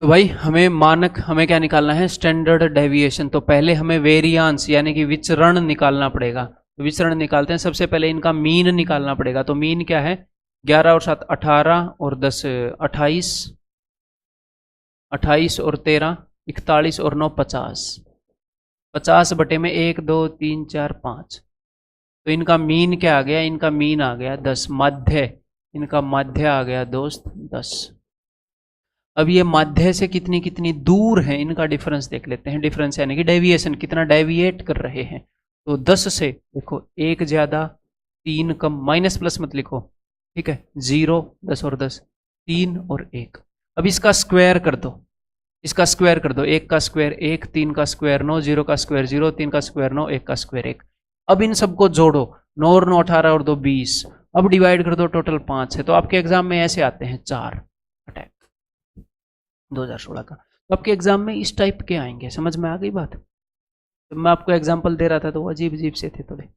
तो भाई हमें मानक, हमें क्या निकालना है, स्टैंडर्ड डेविएशन। तो पहले हमें वेरिएंस यानी कि विचरण निकालना पड़ेगा। तो विचरण निकालते हैं, सबसे पहले इनका मीन निकालना पड़ेगा। तो मीन क्या है, 11 और 7 18 और 10 28, 28 और 13 41 और 9 50, 50 बटे में 1 2 3 4 5। तो इनका मीन क्या आ गया, इनका मीन आ गया 10। माध्य, इनका माध्य आ गया दोस्त 10। अब ये माध्य से कितनी कितनी दूर है, इनका डिफरेंस देख लेते हैं। डिफरेंस यानी कि डेविएशन, कितना डेविएट कर रहे हैं। तो 10 से देखो, 1 ज़्यादा 3 कम, माइनस प्लस मत लिखो, ठीक है, 0 10 और 10 3 और 1। अब इसका स्क्वायर कर दो, इसका स्क्वायर कर दो, 1 का स्क्वायर 1, 3 का स्क्वायर 9, 0 का स्क्वायर 0, 3 का स्क्वायर 9, 1 का स्क्वायर 1। अब इन सबको जोड़ो, 9 और 9 18 और 2 20। अब डिवाइड कर दो, टोटल 5 है। तो आपके एग्जाम में ऐसे आते हैं 4 अटैक 2016 का। तो आपके एग्जाम में इस टाइप के आएंगे, समझ में आ गई बात। तो मैं आपको एग्जाम्पल दे रहा था तो वो अजीब अजीब से थे थोड़े,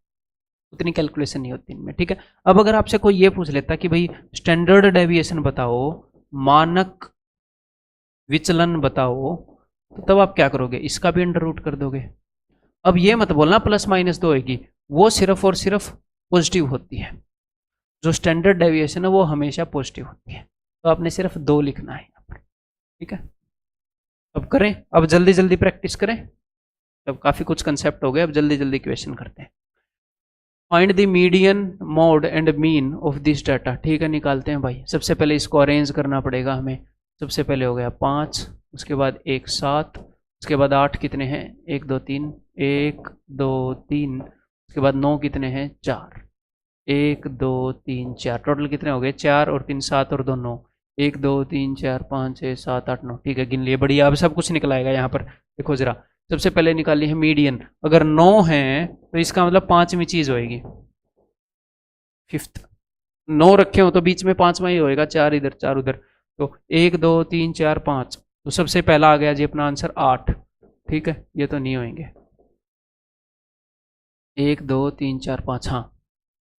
उतनी कैलकुलेशन नहीं होती इनमें। ठीक है, अब अगर आपसे कोई ये पूछ लेता कि भाई स्टैंडर्ड डेविएशन बताओ, मानक विचलन बताओ, तो तब आप क्या करोगे, इसका भी अंडर रूट कर दोगे। अब ये मत बोलना प्लस माइनस 2 होगी, वो सिर्फ और सिर्फ पॉजिटिव होती है। जो स्टैंडर्ड डेविएशन है वो हमेशा पॉजिटिव होती है। तो आपने सिर्फ 2 लिखना है यहाँ पर। ठीक है, अब करें, अब जल्दी जल्दी प्रैक्टिस करें। अब काफ़ी कुछ कंसेप्ट हो गए, अब जल्दी जल्दी क्वेश्चन करते हैं। Find the median, mode and mean of this data. ठीक है, निकालते हैं भाई। सबसे पहले इसको अरेंज करना पड़ेगा हमें। सबसे पहले हो गया 5, उसके बाद 1 7, उसके बाद 8 कितने हैं, 1 2 3, 1 2 3, उसके बाद 9 कितने हैं, 4, 1 2 3 4, टोटल कितने हो गए, 4 और 3 7 और 2 9, 1 2 3 4 5 6 7 8 9। ठीक है, गिन लिए, बढ़िया। अब सब कुछ निकल आएगा यहाँ पर। देखो जरा, सबसे पहले निकाली है मीडियन। अगर 9 है तो इसका मतलब 5वीं चीज होएगी, 5th। 9 रखे हो तो बीच में 5वां ही होएगा, 4 इधर 4 उधर। तो 1 2 3 4 5, तो सबसे पहला आ गया जी अपना आंसर 8। ठीक है, ये तो नहीं होंगे, 1 2 3 4 5, हाँ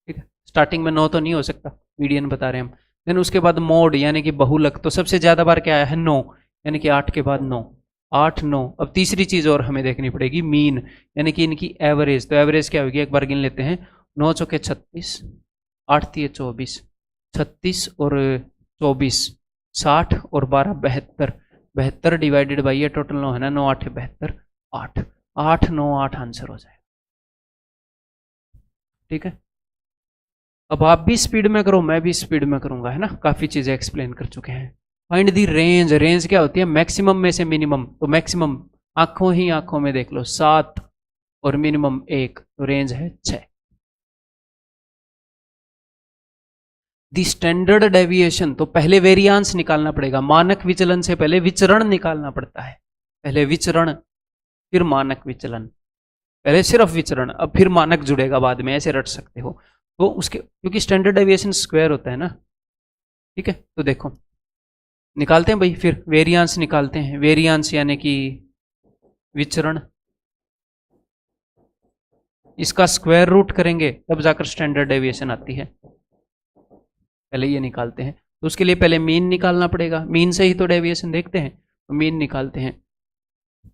ठीक है। स्टार्टिंग में 9 तो नहीं हो सकता, मीडियन बता रहे हैं हम। देन उसके बाद मोड यानी कि बहुलक, तो सबसे ज्यादा बार क्या आया है, 9, यानी कि 8 के बाद 9, 8 9। अब तीसरी चीज और हमें देखनी पड़ेगी, मीन यानी कि इनकी एवरेज। तो एवरेज क्या होगी, एक बार गिन लेते हैं। 9 चौके 36, 8 3 24, 36 और 24 60 और 12 72, 72 डिवाइडेड बाई ये टोटल 9 है ना, 9 8 72, 8 8 9 8 आंसर हो जाएगा। ठीक है, अब आप भी स्पीड में करो, मैं भी स्पीड में करूंगा, है ना। काफी चीजें एक्सप्लेन कर चुके हैं। फाइंड दी रेंज, रेंज क्या होती है, मैक्सिमम में से मिनिमम। तो मैक्सिमम आंखों ही आंखों में देख लो 7 और मिनिमम 1, तो रेंज है 6। दी स्टैंडर्ड डेविएशन, तो पहले वेरिएंस निकालना पड़ेगा। मानक विचलन से पहले विचरण निकालना पड़ता है। पहले विचरण फिर मानक विचलन, पहले सिर्फ विचरण, अब फिर मानक जुड़ेगा बाद में, ऐसे रट सकते हो। तो उसके क्योंकि स्टैंडर्ड डेविएशन स्क्वायर होता है ना, ठीक है। तो देखो निकालते हैं भाई, फिर वेरियांस निकालते हैं। वेरियांस यानी कि विचरण, इसका स्क्वायर रूट करेंगे तब जाकर स्टैंडर्ड डेविएशन आती है। पहले ये निकालते हैं, तो उसके लिए पहले मीन निकालना पड़ेगा। मीन से ही तो डेविएशन देखते हैं, तो मीन निकालते हैं।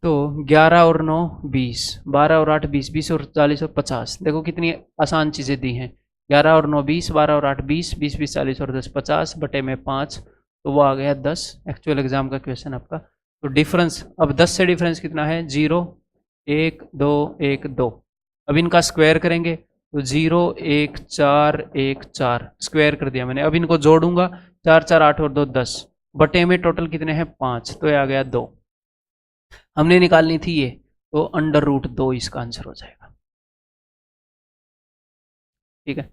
तो 11 और 9 20, 12 और 8 20, 20 और 40 और 50। देखो कितनी आसान चीज़ें दी हैं। 11 और 9 20, 12 और 8 20, 20 20 40 और 10 50 बटे में 5, तो वो आ गया 10। एक्चुअल एग्जाम का क्वेश्चन आपका। तो डिफरेंस, अब 10 से डिफरेंस कितना है? 0 1 2 1 2। अब इनका स्क्वायर करेंगे तो 0 1 4 1 4 स्क्वायर कर दिया मैंने। अब इनको जोड़ूंगा, 4 4 8 और 2 10 बटे में टोटल कितने हैं? 5, तो ये आ गया 2। हमने निकालनी थी ये, तो अंडर रूट 2 इसका आंसर हो जाएगा। ठीक है।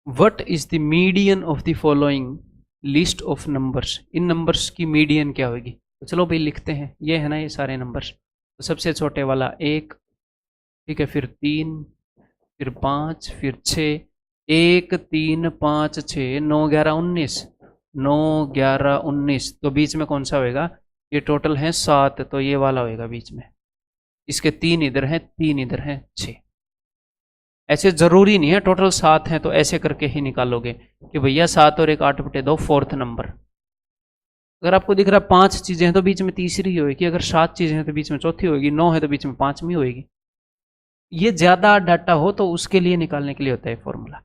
What is the median of the following list of numbers? In numbers की मीडियन क्या होगी? तो चलो भाई लिखते हैं। ये है ना ये सारे नंबर्स। तो सबसे छोटे वाला 1, ठीक है, फिर 3, फिर 5, फिर 6, 1 3 5 6 9 11 19, 9 11 19। तो बीच में कौन सा होएगा? ये टोटल है 7, तो ये वाला होएगा बीच में। इसके 3 इधर हैं, 3 इधर हैं, 6। ऐसे जरूरी नहीं है टोटल 7 हैं, तो ऐसे करके ही निकालोगे कि भैया 7 और 1 8 बटे 2 फोर्थ नंबर। अगर आपको दिख रहा है 5 चीजें हैं तो बीच में तीसरी होगी, अगर 7 चीजें हैं तो बीच में चौथी होगी, 9 है तो बीच में 5वीं होगी। ये ज्यादा डाटा हो तो उसके लिए निकालने के लिए होता है फॉर्मूला।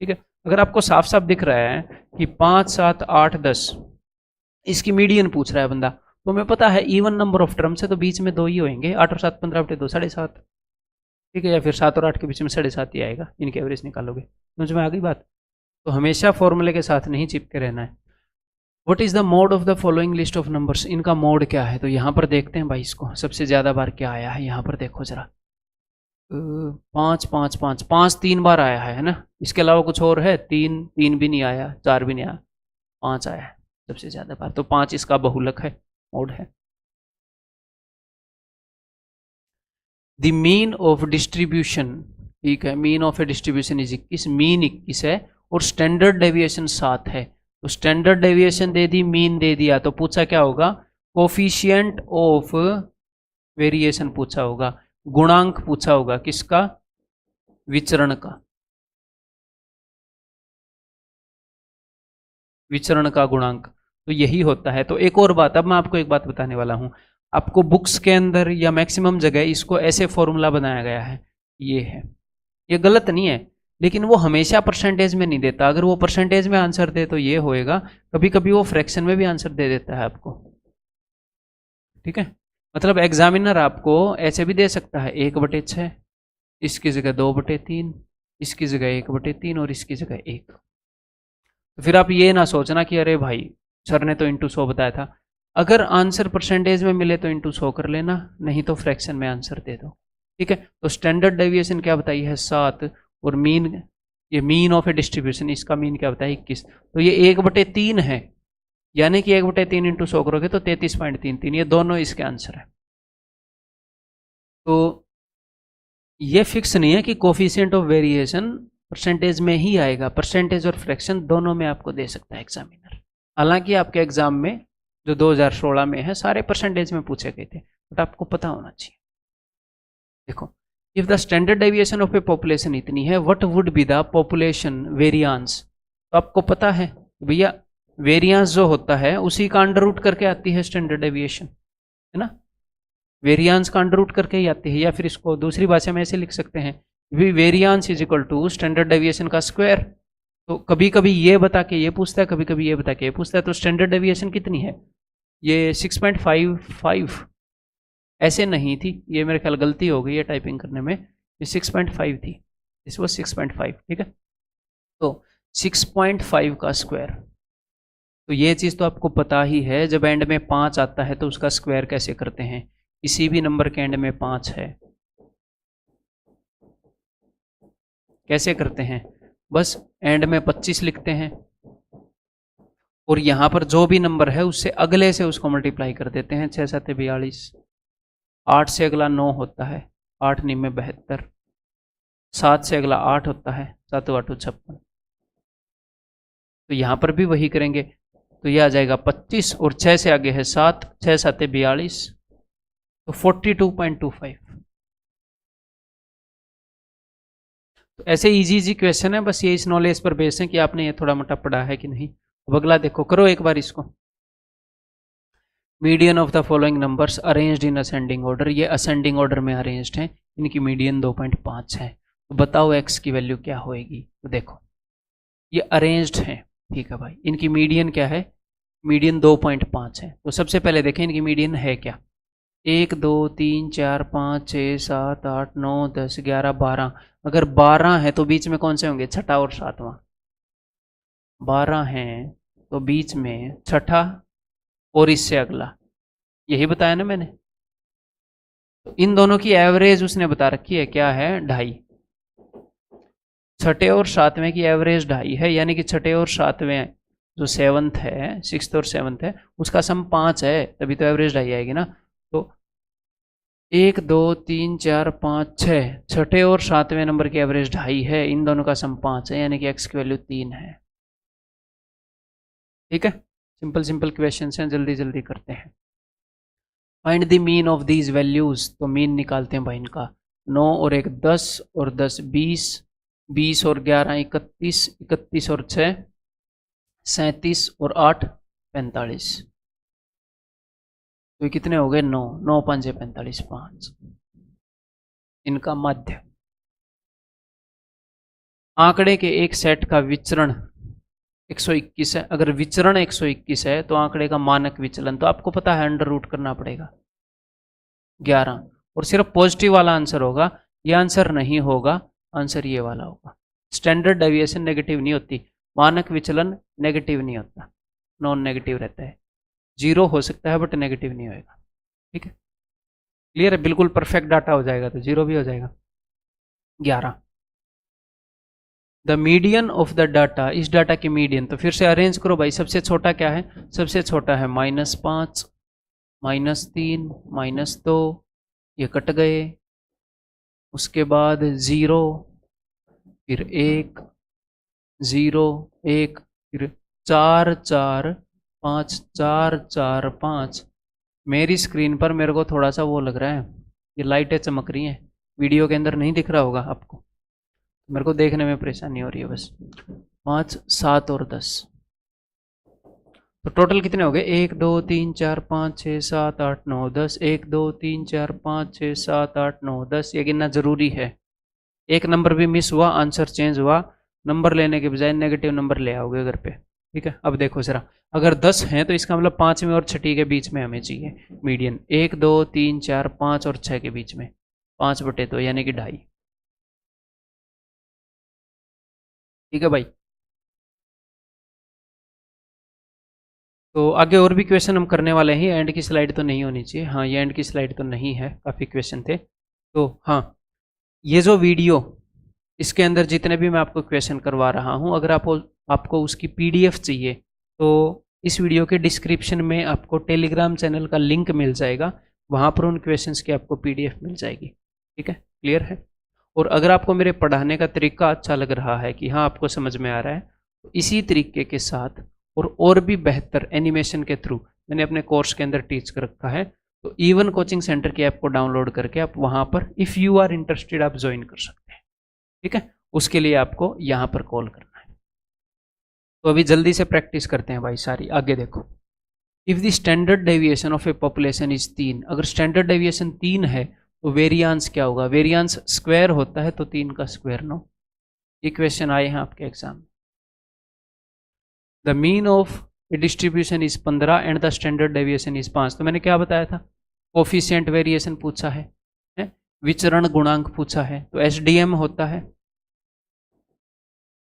ठीक है। अगर आपको साफ साफ दिख रहा है कि 5 7 8 10, इसकी मीडियन पूछ रहा है बंदा, तो हमें पता है इवन नंबर ऑफ टर्म्स है तो बीच में 2 ही होंगे। 8 और 7 15 बटे 2 7.5, ठीक है, या फिर 7 और 8 के बीच में 7.5 ही आएगा। इनकी एवरेज निकालोगे। समझ में आ गई बात? तो हमेशा फॉर्मूले के साथ नहीं चिपके रहना है। What is the mode of the following list of numbers? इनका मोड क्या है? तो यहाँ पर देखते हैं भाई, इसको सबसे ज्यादा बार क्या आया है यहाँ पर देखो जरा। 5 5 5 5 3 बार आया है ना? इसके अलावा कुछ और है? 3 3 भी नहीं आया, 4 भी नहीं आया, 5 आया है सबसे ज्यादा बार। तो 5 इसका बहुलक है, मोड है। द मीन ऑफ डिस्ट्रीब्यूशन, ठीक है, mean of A distribution is 21, mean 21 है और स्टैंडर्ड डेविएशन 7 है। तो standard deviation they the, mean they दिया, तो पूछा क्या होगा? कोफिशिएंट ऑफ वेरिएशन पूछा होगा, गुणांक पूछा होगा। किसका? विचरण का, विचरण का गुणांक। तो यही होता है। तो एक और बात, अब मैं आपको एक बात बताने वाला हूं। आपको बुक्स के अंदर या मैक्सिमम जगह इसको ऐसे फॉर्मूला बनाया गया है, ये है, ये गलत नहीं है, लेकिन वो हमेशा परसेंटेज में नहीं देता। अगर वो परसेंटेज में आंसर दे तो ये होएगा, कभी कभी वो फ्रैक्शन में भी आंसर दे देता है आपको। ठीक है, मतलब एग्जामिनर आपको ऐसे भी दे सकता है 1/6, इसकी जगह 2/3, इसकी जगह 1/3 और इसकी जगह 1। तो फिर आप ये ना सोचना कि अरे भाई सर ने तो इंटू 100 बताया था। अगर आंसर परसेंटेज में मिले तो इंटू 100 कर लेना, नहीं तो फ्रैक्शन में आंसर दे दो। ठीक है। तो स्टैंडर्ड डेविएशन क्या बताई है? 7, और मीन, ये मीन ऑफ ए डिस्ट्रीब्यूशन, इसका मीन क्या बताया? 21। तो ये 1/3 है, यानी कि 1/3 इंटू 100 करोगे तो 33.33। ये दोनों इसके आंसर है। तो ये फिक्स नहीं है कि कोफिशिएंट ऑफ वेरिएशन परसेंटेज में ही आएगा, परसेंटेज और फ्रैक्शन दोनों में आपको दे सकता है एग्जामिनर। हालांकि आपके एग्जाम में जो 2016 में है सारे परसेंटेज में पूछे गए थे, बट आपको पता होना चाहिए। देखो, if the standard deviation of A population इतनी है, what would be the population variance? तो आपको पता है भैया, वेरिएंस जो होता है उसी का अंडर रूट करके आती है स्टैंडर्ड डेविएशन, है ना? वेरिएंस का अंडर रूट करके ही आती है, या फिर इसको दूसरी भाषा में ऐसे लिख सकते हैं, variance is equal to standard deviation का स्क्वायर। तो कभी कभी ये बता के ये पूछता है, कभी कभी ये बता के ये पूछता है। तो स्टैंडर्ड डेविएशन कितनी है? ये 6.55, ऐसे नहीं थी, ये मेरे ख्याल गलती हो गई है टाइपिंग करने में, ये 6.5 थी, इस वो 6.5। ठीक है, तो 6.5 का स्क्वायर। तो ये चीज़ तो आपको पता ही है, जब एंड में 5 आता है तो उसका स्क्वायर कैसे करते हैं? किसी भी नंबर के एंड में 5 है, कैसे करते हैं? बस एंड में 25 लिखते हैं और यहाँ पर जो भी नंबर है उससे अगले से उसको मल्टीप्लाई कर देते हैं। 6 7 42, 8 से अगला 9 होता है, 8 9 72, 7 से अगला 8 होता है, 7 8 56। तो यहाँ पर भी वही करेंगे, तो ये आ जाएगा 25 और 6 से आगे है 7, 6 7 42, तो 42.25। तो ऐसे इजी इजी क्वेश्चन है, बस ये इस नॉलेज पर बेस है कि आपने ये थोड़ा मोटा पढ़ा है कि नहीं। अब अगला देखो, करो एक बार इसको। Median of the following numbers arranged in ascending order, ये असेंडिंग ऑर्डर में अरेंज्ड हैं, इनकी मीडियन 2.5 है। तो बताओ x की वैल्यू क्या होएगी। तो देखो ये अरेंज्ड हैं, ठीक है भाई, इनकी मीडियन क्या है, मीडियन 2.5 है। तो सबसे पहले देखें इनकी मीडियन है क्या, 1 2 3 4 5 6 7 8 9 10 11 12। अगर 12 है तो बीच में कौन से होंगे, छठा और सातवां। 12 हैं तो बीच में छठा और इससे अगला, यही बताया ना मैंने। तो इन दोनों की एवरेज उसने बता रखी है, क्या है, 2.5। छठे और सातवें की एवरेज 2.5 है, यानी कि छठे और सातवें जो 7th है, 6th और 7th है, उसका सम 5 है, तभी तो एवरेज 2.5 आएगी ना। तो 1 2 3 4 5 6, छठे और सातवें नंबर की एवरेज 2.5 है, इन दोनों का सम 5 है, यानी कि x की वैल्यू 3 है। ठीक है, सिंपल सिंपल क्वेश्चन हैं, जल्दी जल्दी करते हैं। Find the mean of these values, तो मीन निकालते हैं भाई इनका। 9 और 1 10 और 10 20, 20 और 11 31, 31 और 6 37 और 8 45। तो ये कितने हो गए, 9 9 5 45 5। इनका मध्य, आंकड़े के एक सेट का विचरण 121 है। अगर विचरण 121 है तो आंकड़े का मानक विचलन, तो आपको पता है अंडर रूट करना पड़ेगा 11, और सिर्फ पॉजिटिव वाला आंसर होगा, ये आंसर नहीं होगा, आंसर ये वाला होगा। स्टैंडर्ड डेविएशन नेगेटिव नहीं होती, मानक विचलन नेगेटिव नहीं होता, नॉन नेगेटिव रहता है। 0 हो सकता है बट नेगेटिव नहीं होएगा। ठीक है, क्लियर है, बिल्कुल परफेक्ट डाटा हो जाएगा तो 0 भी हो जाएगा। 11 the median of the data, इस डाटा की मीडियन, तो फिर से अरेंज करो भाई। सबसे छोटा क्या है, सबसे छोटा है -5 -3 -2, ये कट गए। उसके बाद 0, फिर 1 0 1, फिर 4 4 5 4 4 5। मेरी स्क्रीन पर मेरे को थोड़ा सा वो लग रहा है, ये लाइटें चमक रही हैं, वीडियो के अंदर नहीं दिख रहा होगा आपको, मेरे को देखने में परेशानी हो रही है बस। 5 7 और 10, तो टोटल कितने हो गए, 1 2 3 4 5 6 7 8 9 10, 1 2 3 4 5 6 7 8 9 10। ये गिनना जरूरी है, एक नंबर भी मिस हुआ, आंसर चेंज हुआ, नंबर लेने के बजाय नेगेटिव नंबर ले आओगे घर पे। ठीक है, अब देखो जरा, अगर 10 है तो इसका मतलब 5वें और छठी के बीच में हमें चाहिए मीडियन, 1 2 3 4 5 और 6 के बीच में, 5/2 यानी कि 2.5। ठीक है भाई, तो आगे और भी क्वेश्चन हम करने वाले हैं, एंड की स्लाइड तो नहीं होनी चाहिए, हाँ ये एंड की स्लाइड तो नहीं है, काफ़ी क्वेश्चन थे। तो हाँ, ये जो वीडियो, इसके अंदर जितने भी मैं आपको क्वेश्चन करवा रहा हूँ, अगर आपको उसकी PDF चाहिए तो इस वीडियो के डिस्क्रिप्शन में आपको टेलीग्राम चैनल का लिंक मिल जाएगा, वहाँ पर उन क्वेश्चंस की आपको PDF मिल जाएगी। ठीक है, क्लियर है। और अगर आपको मेरे पढ़ाने का तरीका अच्छा लग रहा है कि हाँ आपको समझ में आ रहा है, तो इसी तरीके के साथ और भी बेहतर एनिमेशन के थ्रू मैंने अपने कोर्स के अंदर टीच कर रखा है। तो इवन कोचिंग सेंटर की ऐप को डाउनलोड करके आप वहाँ पर इफ़ यू आर इंटरेस्टेड आप ज्वाइन कर सकते हैं। ठीक है, उसके लिए आपको यहाँ पर कॉल करना है। तो अभी जल्दी से प्रैक्टिस करते हैं भाई सारी। आगे देखो, if the standard deviation of A population is 3, अगर स्टैंडर्ड डेविएशन 3 है तो वेरियांस क्या होगा, वेरियांस स्क्वायर होता है तो 3 का स्क्वायर 9। ये क्वेश्चन आए हैं आपके एग्जाम में। The mean of A distribution is 15 and the standard deviation is 5। तो मैंने क्या बताया था, कोफिशिएंट वेरिएशन पूछा है, विचरण गुणांक पूछा है, तो SDM होता है।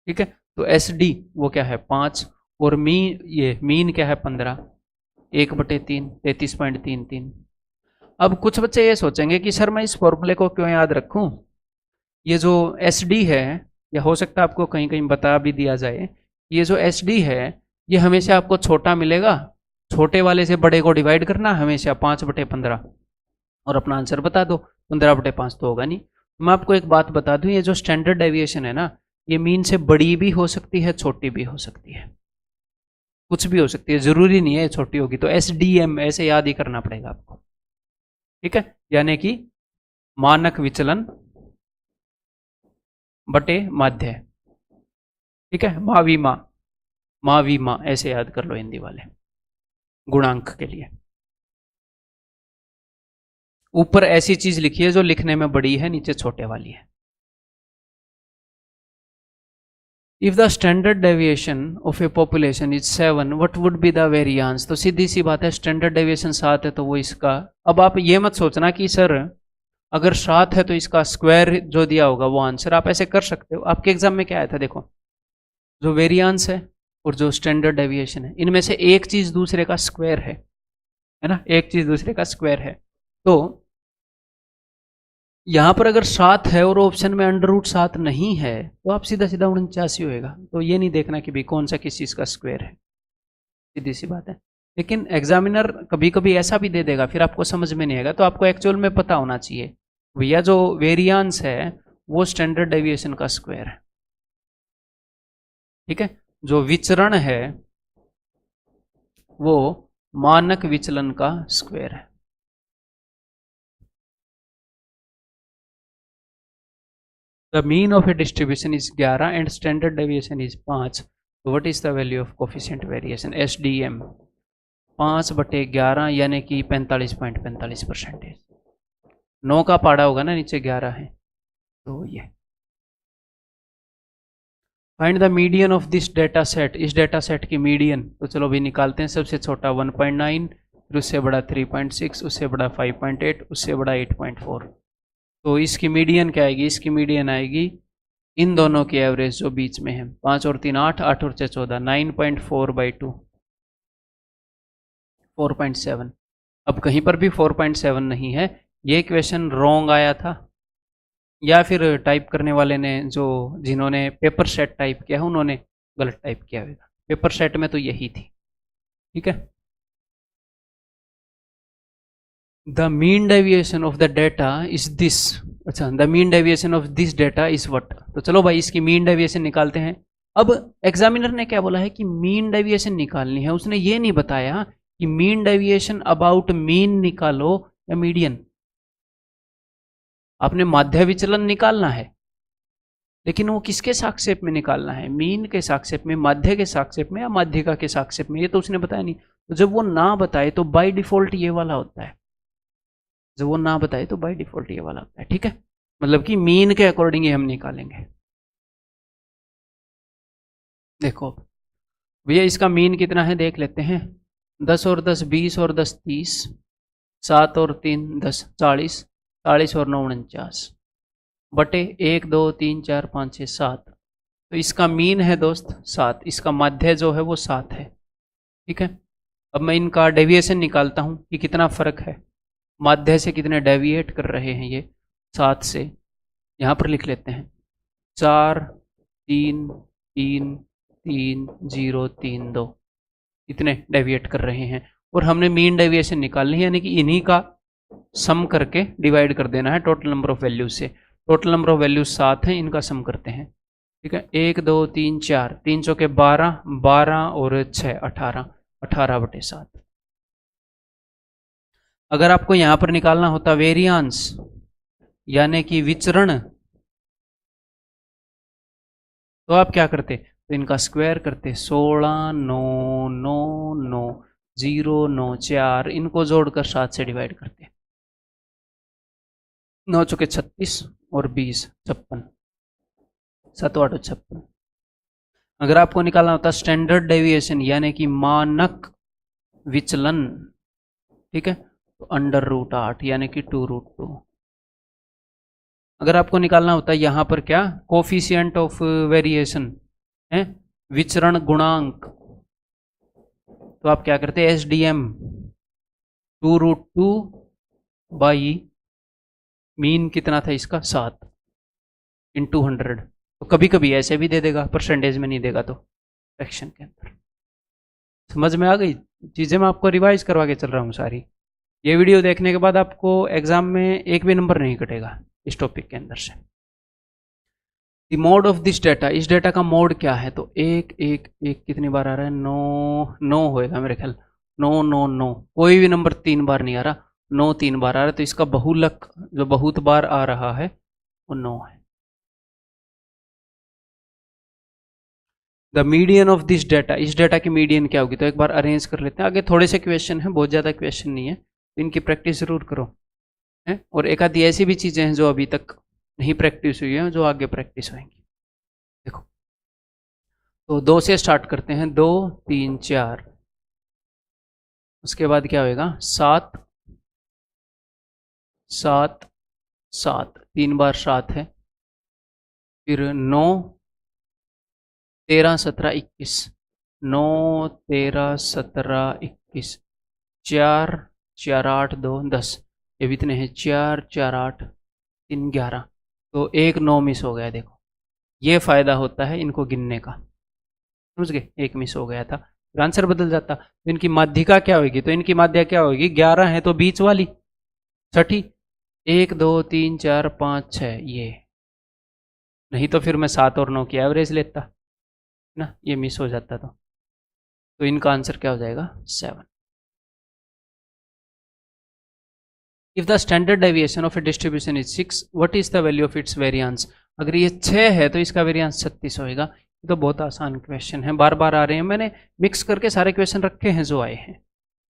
ठीक है, तो SD वो क्या है 5, और मीन क्या है 15, 1/3 33.33। अब कुछ बच्चे ये सोचेंगे कि सर मैं इस फॉर्मूले को क्यों याद रखूं, ये जो SD है, या हो सकता है आपको कहीं कहीं बता भी दिया जाए, ये जो SD है ये हमेशा आपको छोटा मिलेगा, छोटे वाले से बड़े को डिवाइड करना हमेशा 5/15 और अपना आंसर बता दो। 15/5 तो होगा नहीं, मैं आपको एक बात बता दूं, ये जो स्टैंडर्ड डेविएशन है ना, ये मीन से बड़ी भी हो सकती है, छोटी भी हो सकती है, कुछ भी हो सकती है, जरूरी नहीं है छोटी होगी। तो SDM ऐसे याद ही करना पड़ेगा आपको, ठीक है, यानी कि मानक विचलन बटे माध्य, ठीक है, माविमा ऐसे याद कर लो हिंदी वाले, गुणांक के लिए। ऊपर ऐसी चीज लिखी है जो लिखने में बड़ी है, नीचे छोटे वाली है। If the standard deviation of A population is 7, what would be the variance. तो सीधी सी बात है, स्टैंडर्ड डेविएशन 7 है तो वो इसका, अब आप ये मत सोचना कि सर अगर 7 है तो इसका स्क्वायर जो दिया होगा वो आंसर, आप ऐसे कर सकते हो। आपके एग्जाम में क्या आया था, देखो, जो वेरिएंस है और जो स्टैंडर्ड डेविएशन है, इनमें से एक चीज दूसरे का स्क्वायर है ना, एक चीज दूसरे का स्क्वायर है। तो यहां पर अगर 7 है और ऑप्शन में √7 नहीं है तो आप सीधा सीधा 49 होएगा। तो ये नहीं देखना कि भाई कौन सा किस चीज का स्क्वायर है, सीधी सी बात है। लेकिन एग्जामिनर कभी कभी ऐसा भी दे देगा, फिर आपको समझ में नहीं आएगा। तो आपको एक्चुअल में पता होना चाहिए भैया जो वेरिएंस है वो स्टैंडर्ड डेविएशन का स्क्वायर है, ठीक है, जो विचरण है वो मानक विचलन का स्क्वायर है। The mean of a distribution is 11 and standard deviation is 5. So what is the value of coefficient variation, SDM? 5/11 यानी कि 45.45%। 9 का पाड़ा होगा ना, नीचे 11 है, तो ये। Find the median of this data set, इस डेटा सेट की मीडियन। तो चलो भी निकालते हैं। सबसे छोटा 1.9, फिर उससे बड़ा 3.6, उससे बड़ा 5.8, उससे बड़ा 8.4। तो इसकी मीडियन क्या आएगी, इसकी मीडियन आएगी इन दोनों की एवरेज जो बीच में है। 5 और 3 8, 8 और 6 14, 9.4/2, 4.7। अब कहीं पर भी 4.7 नहीं है, ये क्वेश्चन रॉन्ग आया था, या फिर टाइप करने वाले ने, जो जिन्होंने पेपर सेट टाइप किया है उन्होंने गलत टाइप किया होगा। पेपर सेट में तो यही थी, ठीक है। The mean deviation of the data is this. अच्छा, the mean deviation of this data is what. तो चलो भाई इसकी मीन डेविएशन निकालते हैं। अब एग्जामिनर ने क्या बोला है कि मीन डेविएशन निकालनी है, उसने ये नहीं बताया कि मीन डेविएशन अबाउट मीन निकालो या मीडियन। आपने माध्य विचलन निकालना है, लेकिन वो किसके सापेक्ष में निकालना है, मीन के सापेक्ष में, माध्य के सापेक्ष में, या माध्यिका के सापेक्ष में, ये तो उसने बताया नहीं। तो जब वो ना बताए तो बाय डिफॉल्ट ये वाला होता है, जब वो ना बताए तो बाय डिफॉल्ट ये वाला होता है, ठीक है। मतलब कि मीन के अकॉर्डिंग ही हम निकालेंगे। देखो भैया इसका मीन कितना है देख लेते हैं। 10 और 10 20 और 10 30, 7 और 3 10 40, 40 और 9 49 बटे 1 2 3 4 5 6 7। तो इसका मीन है दोस्त 7, इसका माध्य जो है वो 7 है, ठीक है। अब मैं इनका डेविएशन निकालता हूँ कि कितना फर्क है, माध्य से कितने डेविएट कर रहे हैं ये। 7 से यहाँ पर लिख लेते हैं 4 3 3 3 0 3 2, इतने डेविएट कर रहे हैं। और हमने मीन डेविएशन निकालनी है, यानी कि इन्हीं का सम करके डिवाइड कर देना है टोटल नंबर ऑफ वैल्यूज से। टोटल नंबर ऑफ वैल्यूज 7 हैं, इनका सम करते हैं, ठीक है। 1 2 3 4, 3 चौके 12, 12 और 6 18, 18/7। अगर आपको यहां पर निकालना होता वेरिएंस यानी कि विचरण, तो आप क्या करते, तो इनका स्क्वायर करते। 16 9 9 9 0 9 4, इनको जोड़कर 7 से डिवाइड करते। 9 चौके 36 और 20 56, 7 8 56। अगर आपको निकालना होता स्टैंडर्ड डेविएशन यानी कि मानक विचलन, ठीक है, तो √8 यानी कि 2√2। अगर आपको निकालना होता है यहां पर क्या, कोफिशिएंट ऑफ वेरिएशन है, विचरण गुणांक, तो आप क्या करते, SDM 2√2 बाई मीन कितना था इसका 7 × 100। तो कभी कभी ऐसे भी दे देगा, परसेंटेज में नहीं देगा तो फ्रैक्शन के अंदर। समझ में आ गई चीजें, मैं आपको रिवाइज करवा के चल रहा हूँ सारी। ये वीडियो देखने के बाद आपको एग्जाम में एक भी नंबर नहीं कटेगा, इस टॉपिक के अंदर से। The mode of this data, इस डाटा का मोड क्या है, तो एक एक एक कितनी बार आ रहा है, 9 होएगा मेरे ख्याल, 9 कोई भी नंबर 3 बार नहीं आ रहा, 9 3 बार आ रहा है, तो इसका बहुलक जो बहुत बार आ रहा है वो 9 है। The median of this data, इस डाटा की मीडियन क्या होगी, तो एक बार अरेंज कर लेते हैं। आगे थोड़े से क्वेश्चन हैं, बहुत ज़्यादा क्वेश्चन नहीं है, तो इनकी प्रैक्टिस ज़रूर करो है। और एक आधी ऐसी भी चीज़ें हैं जो अभी तक नहीं प्रैक्टिस हुई है, जो आगे प्रैक्टिस होंगी। देखो, तो 2 से स्टार्ट करते हैं, 2 3 4, उसके बाद क्या होएगा 7 7 7, 3 बार 7 है, फिर 9 13 17 21, 9 13 17 21, 4 4 8 2 10, ये भी इतने हैं, 4 4 8 3 11, तो एक 9 मिस हो गया। देखो ये फायदा होता है इनको गिनने का, समझ गए, एक मिस हो गया था, आंसर बदल जाता। तो इनकी माध्यिका क्या होगी, तो इनकी माध्या क्या होगी, 11 है तो बीच वाली छठी, 1 2 3 4 5 6, ये नहीं तो फिर मैं 7 और 9 की एवरेज लेता ना, ये मिस हो जाता। तो इनका आंसर क्या हो जाएगा 7। If the standard deviation of A distribution is 6, what is the value of its variance, अगर ये 6 है तो इसका वेरिएंस 36 होएगा। ये तो बहुत आसान क्वेश्चन है, बार बार आ रहे हैं, मैंने मिक्स करके सारे क्वेश्चन रखे हैं जो आए हैं,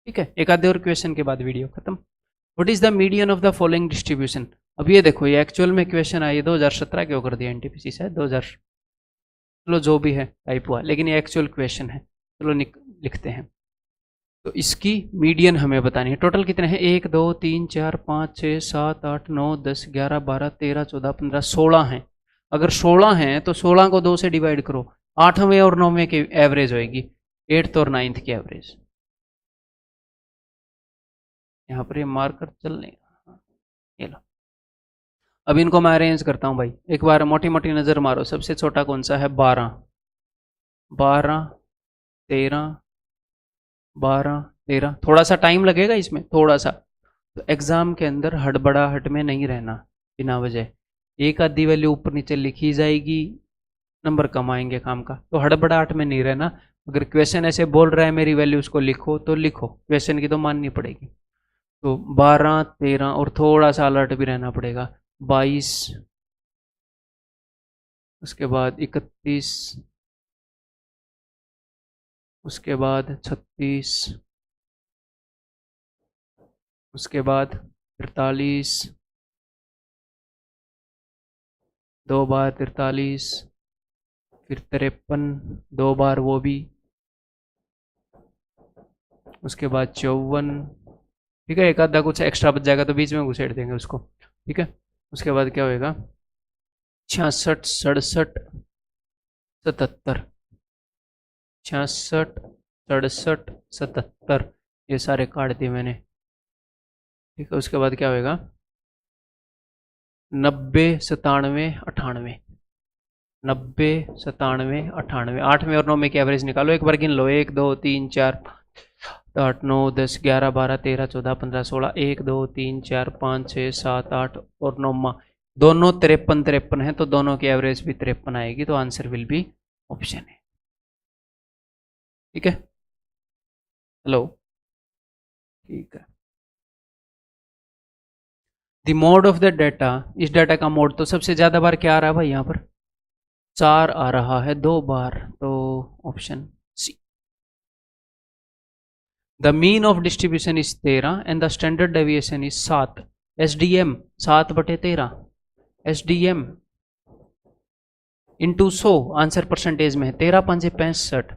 ठीक है। एक आधे और क्वेश्चन के बाद वीडियो खत्म। What is the median of the following distribution, अब ये देखो, ये एक्चुअल में क्वेश्चन आए 2017 के ऊपर दिया एनटीपीसी से 2000, चलो जो भी है टाइप हुआ, लेकिन ये एक्चुअल क्वेश्चन है, चलो लिखते हैं। तो इसकी मीडियन हमें बतानी है। टोटल कितने हैं, 1 2 3 4 5 6 7 8 9 10 11 12 13 14 15 16 हैं। अगर 16 हैं तो 16 को 2 से डिवाइड करो, 8वें और 9वें की एवरेज होएगी, 8th और 9th की एवरेज। यहाँ पर ये मार्कर चल नहीं रहा, ये लो। अब इनको मैं अरेंज करता हूँ भाई, एक बार मोटी मोटी नज़र मारो, सबसे छोटा कौन सा है, 12 12 13 12 13, थोड़ा सा टाइम लगेगा इसमें, थोड़ा सा। तो एग्जाम के अंदर हड़बड़ाहट में नहीं रहना बिना वजह, एक आधी वैल्यू ऊपर नीचे लिखी जाएगी, नंबर कम आएंगे काम का, तो हड़बड़ाहट में नहीं रहना। अगर क्वेश्चन ऐसे बोल रहा है मेरी वैल्यू उसको लिखो, तो लिखो, क्वेश्चन की तो माननी पड़ेगी। तो 12 13 और थोड़ा सा अलर्ट भी रहना पड़ेगा, 22, उसके बाद 31, उसके बाद 36, उसके बाद 43, 2 बार 43, फिर 53, 2 बार वो भी, उसके बाद 54, ठीक है। एक आधा कुछ एक्स्ट्रा बच जाएगा तो बीच में घुसेड़ देंगे उसको, ठीक है। उसके बाद क्या होएगा 66 67 77, 66 67 77, ये सारे काट दिए मैंने, ठीक है। उसके बाद क्या होएगा 90 97 98, 90 97 98, 8वें और 9वें की एवरेज निकालो, एक बार गिन लो, 1 2 3 4 8 9 10 11 12 13 14 15 16, 1 2 3 4 5 6 7 8 और 9, दोनों 53 53 है, तो दोनों की एवरेज भी 53 आएगी, तो आंसर विल बी ऑप्शन है, ठीक है। हेलो, ठीक है। The mode of the data, इस डाटा का मोड, तो सबसे ज्यादा बार क्या आ रहा है भाई, यहाँ पर 4 आ रहा है 2 बार, तो option C. The mean of distribution is 13 and the standard deviation is 7, SDM 7/13, SDM into 100, answer percentage में है, 13 5 65,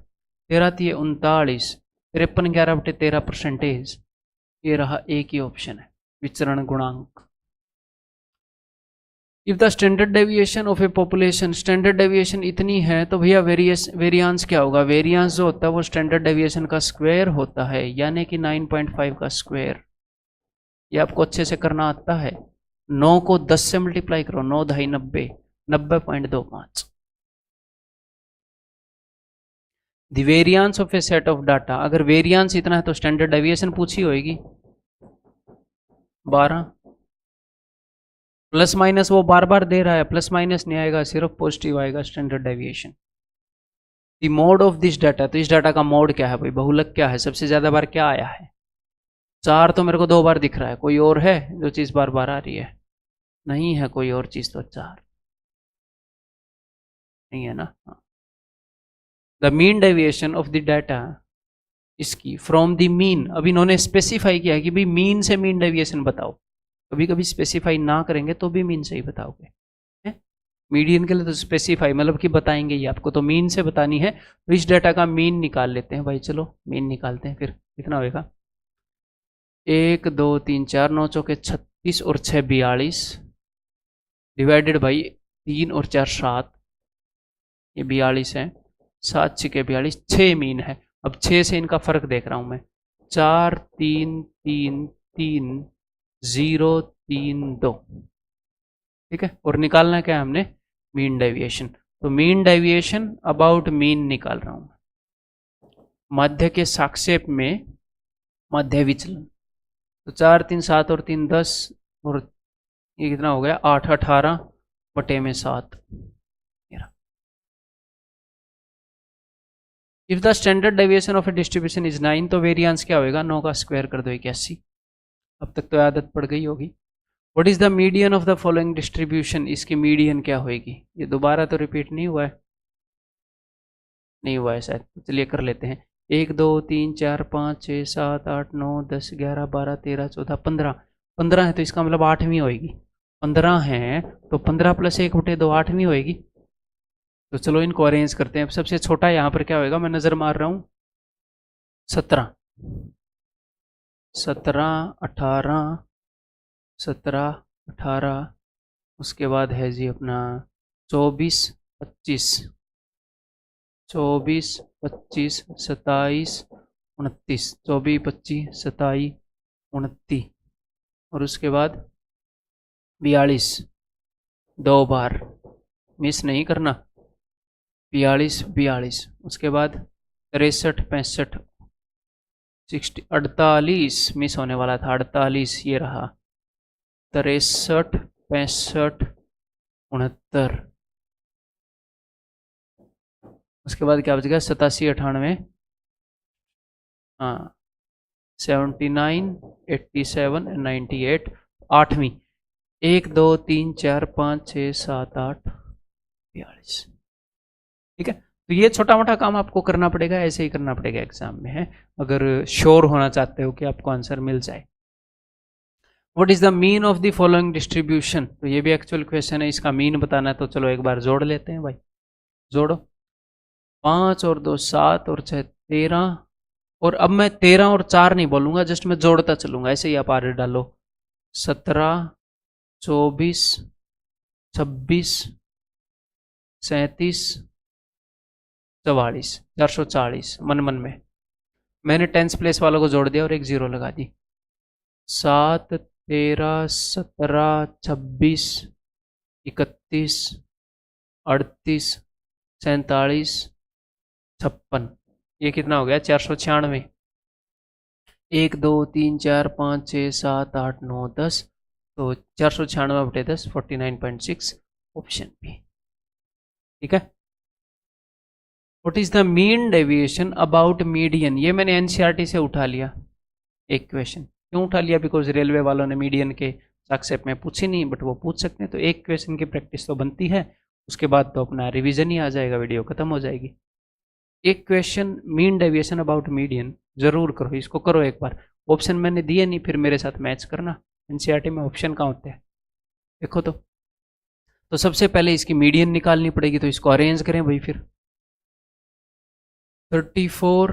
13 3 39, 53 11/13 परसेंटेज, ये रहा एक ही ऑप्शन है, विचरण गुणांक। If the standard deviation of A population, standard deviation इतनी है तो भैया वेरियांस क्या होगा, वेरियांस जो होता है वो स्टैंडर्ड डेविएशन का स्क्वायर होता है, यानी कि 9.5 का स्क्वायर। ये आपको अच्छे से करना आता है, 9 को 10 से मल्टीप्लाई करो, 9 ढाई 90, 90.25। The variance of A set of data, अगर वेरियांस इतना है तो स्टैंडर्ड डेविएशन पूछी होगी 12, प्लस माइनस वो बार बार दे रहा है, प्लस माइनस नहीं आएगा, सिर्फ पॉजिटिव आएगा standard deviation. The mode of this data, तो इस डाटा का मोड क्या है भाई, बहुलक क्या है, सबसे ज्यादा बार क्या आया है। 4 तो मेरे को 2 बार दिख रहा है, कोई और है जो चीज बार बार आ रही है, नहीं है कोई और चीज, तो 4 नहीं है ना। The mean deviation of the data इसकी फ्रॉम द मीन, अब इन्होंने स्पेसिफाई किया है कि भाई मीन से मीन डेविएशन बताओ, कभी कभी स्पेसिफाई ना करेंगे तो भी मीन से ही बताओगे, मीडियन के लिए तो स्पेसिफाई मतलब कि बताएंगे ही आपको, तो मीन से बतानी है, तो इस डाटा का मीन निकाल लेते हैं भाई, चलो मीन निकालते हैं, फिर कितना होगा, 1 2 3 4 9 चौके 36 और 6 42 डिवाइडेड बाई 3 और 4 7, ये 42 है, 7 6 42, 6 मीन है। अब 6 से इनका फर्क देख रहा हूं मैं, 4 3 3 3 0 3 2, ठीक है, और निकालना क्या है हमने, मीन डेविएशन। तो मीन डेविएशन अबाउट मीन निकाल रहा हूं, मध्य के सापेक्ष में मध्य विचलन, तो 4 3 7 और 3 10, और ये कितना हो गया 8 18 बटे में 7। If the standard deviation of A distribution is 9, तो वेरिएंस क्या होगा, 9 का स्क्वायर कर दो 81। अब तक तो आदत पड़ गई होगी। What is the median of the following distribution, इसकी मीडियन क्या होगी, ये दोबारा तो रिपीट नहीं हुआ है, नहीं हुआ है शायद, तो चलिए कर लेते हैं। 1 2 3 4 5 6 7 8 9 10 11 12 13 14 15, 15 है तो इसका मतलब 8वीं होएगी, 15 है तो 15 + 1 बटे 2 8वीं होएगी। तो चलो इनको अरेंज करते हैं। सबसे छोटा यहाँ पर क्या होएगा, मैं नज़र मार रहा हूँ, 17 17 18 17 18, उसके बाद है जी अपना 24 25 24 25 27 29, 24 25 27 29, और उसके बाद 42, 2 बार मिस नहीं करना, 42 42, उसके बाद 63 65 60 48 मिस होने वाला था, 48 ये रहा, 63 65 69, उसके बाद क्या बच गया 87 98, हाँ 79 87 98, 8वीं 1 2 3 4 5 6 7 8 42, ठीक है। तो ये छोटा मोटा काम आपको करना पड़ेगा, ऐसे ही करना पड़ेगा एग्जाम में, है अगर श्योर होना चाहते हो कि आपको आंसर मिल जाए। What is the mean of the following distribution, तो ये भी एक्चुअल क्वेश्चन है, इसका मीन बताना है, तो चलो एक बार जोड़ लेते हैं भाई, जोड़ो 5 और 2 7 और 6 13, और अब मैं 13 और 4 नहीं बोलूंगा, जस्ट मैं जोड़ता चलूंगा, ऐसे ही आप आगे डालो, 17 24 26 37 44, 440 मन मन में मैंने टेंस प्लेस वालों को जोड़ दिया और एक 0 लगा दी, 7 13 17 26 31 38 47 56, ये कितना हो गया 496, 1 2 3 4 5 6 7 8 9 10, तो 496 बटे 10 49.6, ऑप्शन बी, ठीक है। What is the mean deviation about median, ये मैंने एनसीईआरटी से उठा लिया एक क्वेश्चन, क्यों उठा लिया, बिकॉज रेलवे वालों ने मीडियन के संक्षेप में पूछी नहीं, बट वो पूछ सकते हैं, तो एक क्वेश्चन की प्रैक्टिस तो बनती है, उसके बाद तो अपना रिवीजन ही आ जाएगा, वीडियो खत्म हो जाएगी। एक question mean deviation about median जरूर करो, इसको करो एक बार, ऑप्शन मैंने दिए नहीं, फिर मेरे साथ मैच करना, एनसीईआरटी में ऑप्शन कहाँ होते हैं देखो। तो सबसे पहले इसकी मीडियन निकालनी पड़ेगी, तो इसको अरेंज करें भाई, फिर 34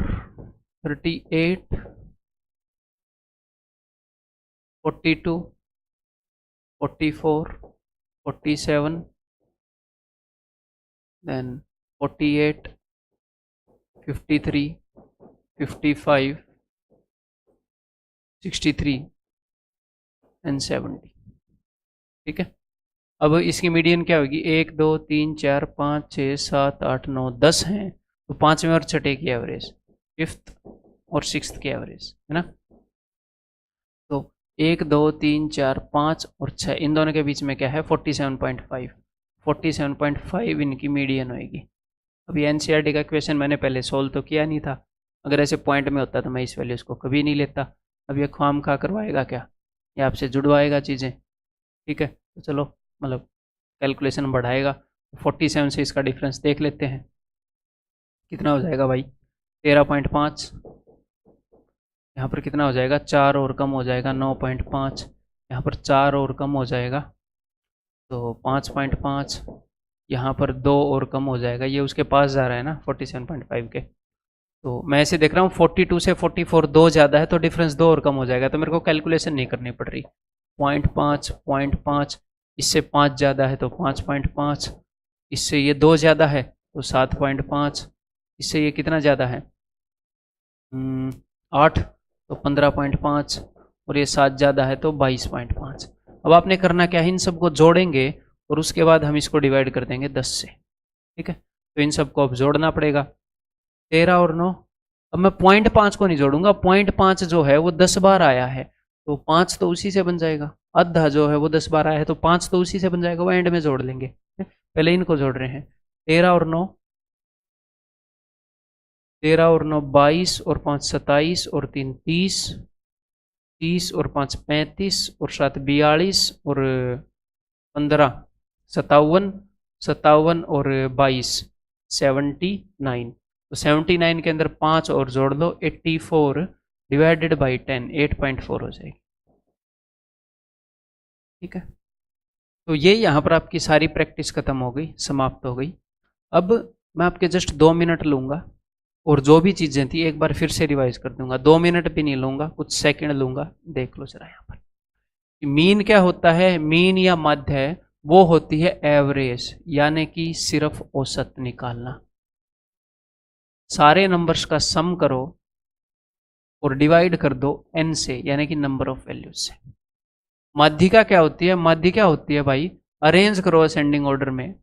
38 42 44 47 then 48 53 55 63 एंड 70, ठीक है। अब इसकी मीडियन क्या होगी, 1 2 3 4 5 6 7 8 9 10 हैं, तो 5वें और छठे की एवरेज, 5th और 6th की एवरेज, है ना। तो 1 2 3 4 5 और 6, इन दोनों के बीच में क्या है 47.5। 47.5 इनकी मीडियन होएगी। अभी एनसीईआरटी का क्वेश्चन मैंने पहले सोल्व तो किया नहीं था, अगर ऐसे पॉइंट में होता तो मैं इस वैल्यूज़ को कभी नहीं लेता। अब ये ख्वाम खा करवाएगा क्या, ये आपसे जुड़वाएगा चीज़ें, ठीक है। तो चलो मतलब कैलकुलेशन बढ़ाएगा। 47 से इसका डिफरेंस देख लेते हैं कितना हो जाएगा भाई, 13.5। यहाँ पर कितना हो जाएगा, 4 और कम हो जाएगा 9.5। यहाँ पर 4 और कम हो जाएगा तो 5.5। यहाँ पर 2 और कम हो जाएगा, ये उसके पास जा रहा है ना 47.5 के। तो मैं ऐसे देख रहा हूँ 42 से 44 2 ज़्यादा है तो डिफरेंस 2 और कम हो जाएगा, तो मेरे को कैलकुलेशन नहीं करनी पड़ रही। 0.5 इससे 5 ज़्यादा है तो 5.5, इससे ये 2 ज़्यादा है तो 7.5, इससे ये कितना ज़्यादा है 8 तो 15.5, और ये 7 ज़्यादा है तो 22.5। अब आपने करना क्या है, इन सबको जोड़ेंगे और उसके बाद हम इसको डिवाइड कर देंगे 10 से, ठीक है। तो इन सबको अब जोड़ना पड़ेगा, 13 और 9। अब मैं 0.5 को नहीं जोड़ूंगा, 0.5 जो है वो 10 बार आया है तो 5 तो उसी से बन जाएगा। आधा जो है वो 10 बार आया है तो 5 तो उसी से बन जाएगा, वो एंड में जोड़ लेंगे। पहले इनको जोड़ रहे हैं, 13 और 9 22 और 5 27 और 3 30, 30 और 5 35 और 7 42 और 15 57, 57 और 22 79। तो 79 के अंदर 5 और जोड़ लो 84 डिवाइडेड बाई 10 8.4 हो जाएगी, ठीक है। तो ये यहाँ पर आपकी सारी प्रैक्टिस खत्म हो गई, समाप्त हो गई। अब मैं आपके जस्ट 2 मिनट लूँगा और जो भी चीज़ें थी एक बार फिर से रिवाइज कर दूंगा। 2 मिनट भी नहीं लूँगा, कुछ सेकंड लूँगा। देख लो जरा यहाँ पर मीन क्या होता है, मीन या माध्य वो होती है एवरेज, यानी कि सिर्फ औसत निकालना। सारे नंबर्स का सम करो और डिवाइड कर दो n से, यानी कि नंबर ऑफ वैल्यूज से। माध्यिका क्या होती है, माध्य क्या होती है भाई, अरेंज करो असेंडिंग ऑर्डर में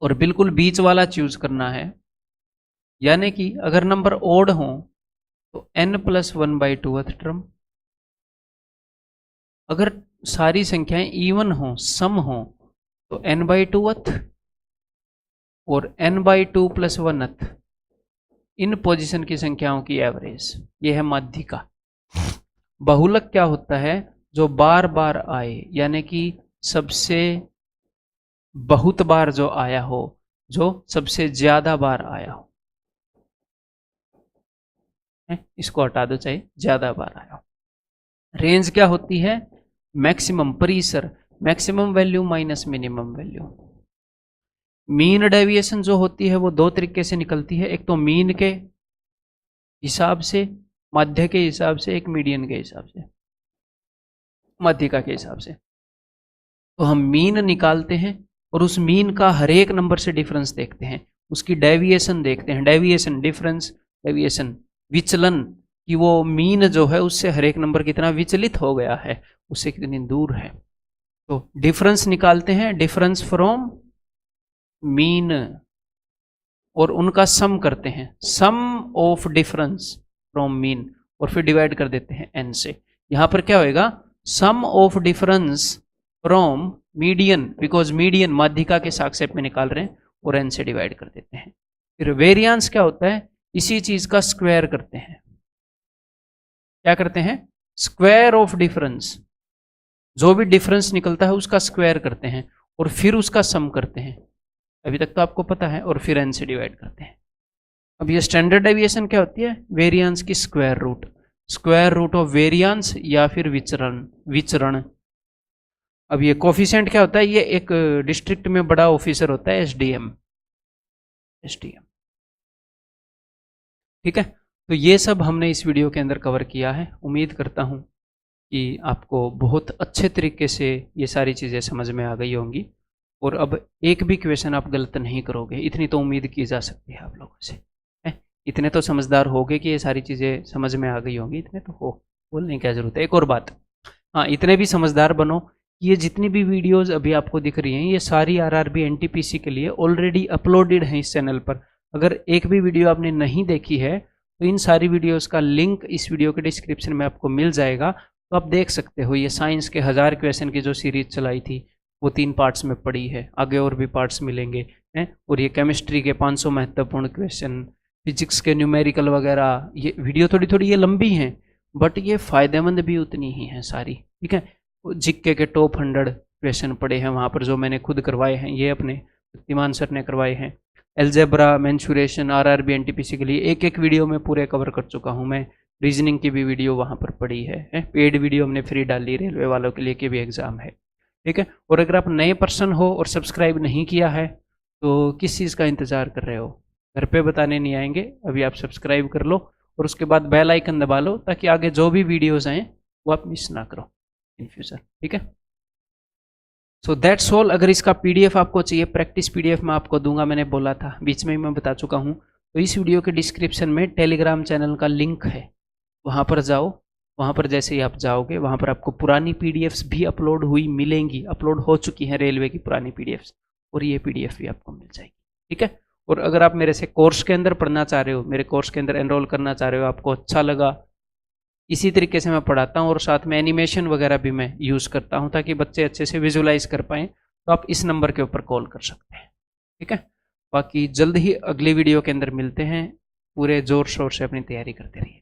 और बिल्कुल बीच वाला चूज करना है, यानी कि अगर नंबर ओड हो तो n+1/2th टर्म, अगर सारी संख्याएं इवन हो सम हो तो n/2th और n/2 + 1th, इन पोजीशन की संख्याओं की एवरेज, ये है माध्यिका। बहुलक क्या होता है, जो बार बार आए, यानी कि सबसे बहुत बार जो आया हो, जो सबसे ज्यादा बार आया हो, इसको हटा दो चाहे ज्यादा बार आया हो। रेंज क्या होती है, मैक्सिमम परिसर, maximum value minus minimum value. Mean deviation जो होती है वो 2 तरीके से निकलती है, एक तो मीन के हिसाब से, माध्य के हिसाब से, एक मीडियन के हिसाब से, माध्यिका के हिसाब से। तो हम मीन निकालते हैं और उस मीन का हर एक नंबर से डिफरेंस देखते हैं, उसकी डेविएशन देखते हैं, डेविएशन डिफरेंस, डेविएशन विचलन, कि वो मीन जो है उससे हर एक नंबर कितना विचलित हो गया है, उससे कितनी दूर है। तो डिफरेंस निकालते हैं, डिफरेंस फ्रॉम मीन, और उनका सम करते हैं, सम ऑफ डिफरेंस फ्रॉम मीन, और फिर डिवाइड कर देते हैं n से। यहां पर क्या होएगा, sum of difference from median, because median माध्यिका के सापेक्ष में निकाल रहे हैं, और n से डिवाइड कर देते हैं। फिर वेरिएंस क्या होता है, इसी चीज का स्क्वायर करते हैं। क्या करते हैं, स्क्वायर ऑफ डिफरेंस, जो भी डिफरेंस निकलता है उसका स्क्वायर करते हैं और फिर उसका सम करते हैं। अभी तक तो आपको पता है, और फिर n से डिवाइड करते हैं। अब ये स्टैंडर्ड डेविएशन क्या होती है, वेरिएंस की square root, square root of variance या फिर विचरण। अब ये कोफिशिएंट क्या होता है, ये एक डिस्ट्रिक्ट में बड़ा ऑफिसर होता है, एसडीएम, ठीक है। तो ये सब हमने इस वीडियो के अंदर कवर किया है। उम्मीद करता हूँ कि आपको बहुत अच्छे तरीके से ये सारी चीज़ें समझ में आ गई होंगी, और अब एक भी क्वेश्चन आप गलत नहीं करोगे, इतनी तो उम्मीद की जा सकती है आप लोगों से। इतने तो समझदार हो गए कि ये सारी चीज़ें समझ में आ गई होंगी, इतने तो हो, बोलने की क्या जरूरत है। एक और बात, हाँ, इतने भी समझदार बनो कि ये जितनी भी वीडियोस अभी आपको दिख रही हैं, ये सारी आरआरबी एनटीपीसी के लिए ऑलरेडी अपलोडेड हैं इस चैनल पर। अगर एक भी वीडियो आपने नहीं देखी है तो इन सारी वीडियोस का लिंक इस वीडियो के डिस्क्रिप्शन में आपको मिल जाएगा। तो आप देख सकते हो ये साइंस के 1000 क्वेश्चन की जो सीरीज चलाई थी वो 3 पार्ट्स में पड़ी है, आगे और भी पार्ट्स मिलेंगे हैं। और ये केमिस्ट्री के 500 महत्वपूर्ण क्वेश्चन, फिजिक्स के न्यूमेरिकल वगैरह, ये वीडियो थोड़ी थोड़ी ये लंबी हैं बट ये फ़ायदेमंद भी उतनी ही हैं सारी, ठीक है। जिक्के के टॉप 100 क्वेश्चन पड़े हैं वहाँ पर जो मैंने खुद करवाए हैं, ये अपने शक्तिमान सर ने करवाए हैं। एल्जेब्रा, मेंसुरेशन, आरआरबी, एनटीपीसी के लिए एक एक वीडियो में पूरे कवर कर चुका हूँ मैं। रीजनिंग की भी वीडियो वहाँ पर पड़ी है। पेड वीडियो हमने फ्री डाली रेलवे वालों के लिए, के भी एग्ज़ाम है, ठीक है। और अगर आप नए पर्सन हो और सब्सक्राइब नहीं किया है तो किस चीज़ का इंतज़ार कर रहे हो? घर पे बताने नहीं आएंगे, अभी आप सब्सक्राइब कर लो और उसके बाद बेल आइकन दबा लो ताकि आगे जो भी वीडियोज़ आएँ वो आप मिस ना करो इन फ्यूचर, ठीक है। So that's all. अगर इसका पीडीएफ आपको चाहिए, प्रैक्टिस पीडीएफ मैं आपको दूंगा, मैंने बोला था, बीच में ही मैं बता चुका हूँ। तो इस वीडियो के डिस्क्रिप्शन में टेलीग्राम चैनल का लिंक है, वहाँ पर जाओ। वहाँ पर जैसे ही आप जाओगे वहाँ पर आपको पुरानी पीडीएफ्स भी अपलोड हुई मिलेंगी, अपलोड हो चुकी हैं रेलवे की पुरानी पीडीएफ्स, और ये पीडीएफ भी आपको मिल जाएगी, ठीक है। और अगर आप मेरे से कोर्स के अंदर पढ़ना चाह रहे हो, मेरे कोर्स के अंदर एनरोल करना चाह रहे हो, आपको अच्छा लगा, इसी तरीके से मैं पढ़ाता हूँ और साथ में एनिमेशन वगैरह भी मैं यूज़ करता हूँ ताकि बच्चे अच्छे से विजुलाइज कर पाएँ, तो आप इस नंबर के ऊपर कॉल कर सकते हैं, ठीक है। बाकी जल्द ही अगली वीडियो के अंदर मिलते हैं। पूरे ज़ोर शोर से अपनी तैयारी करते रहिए।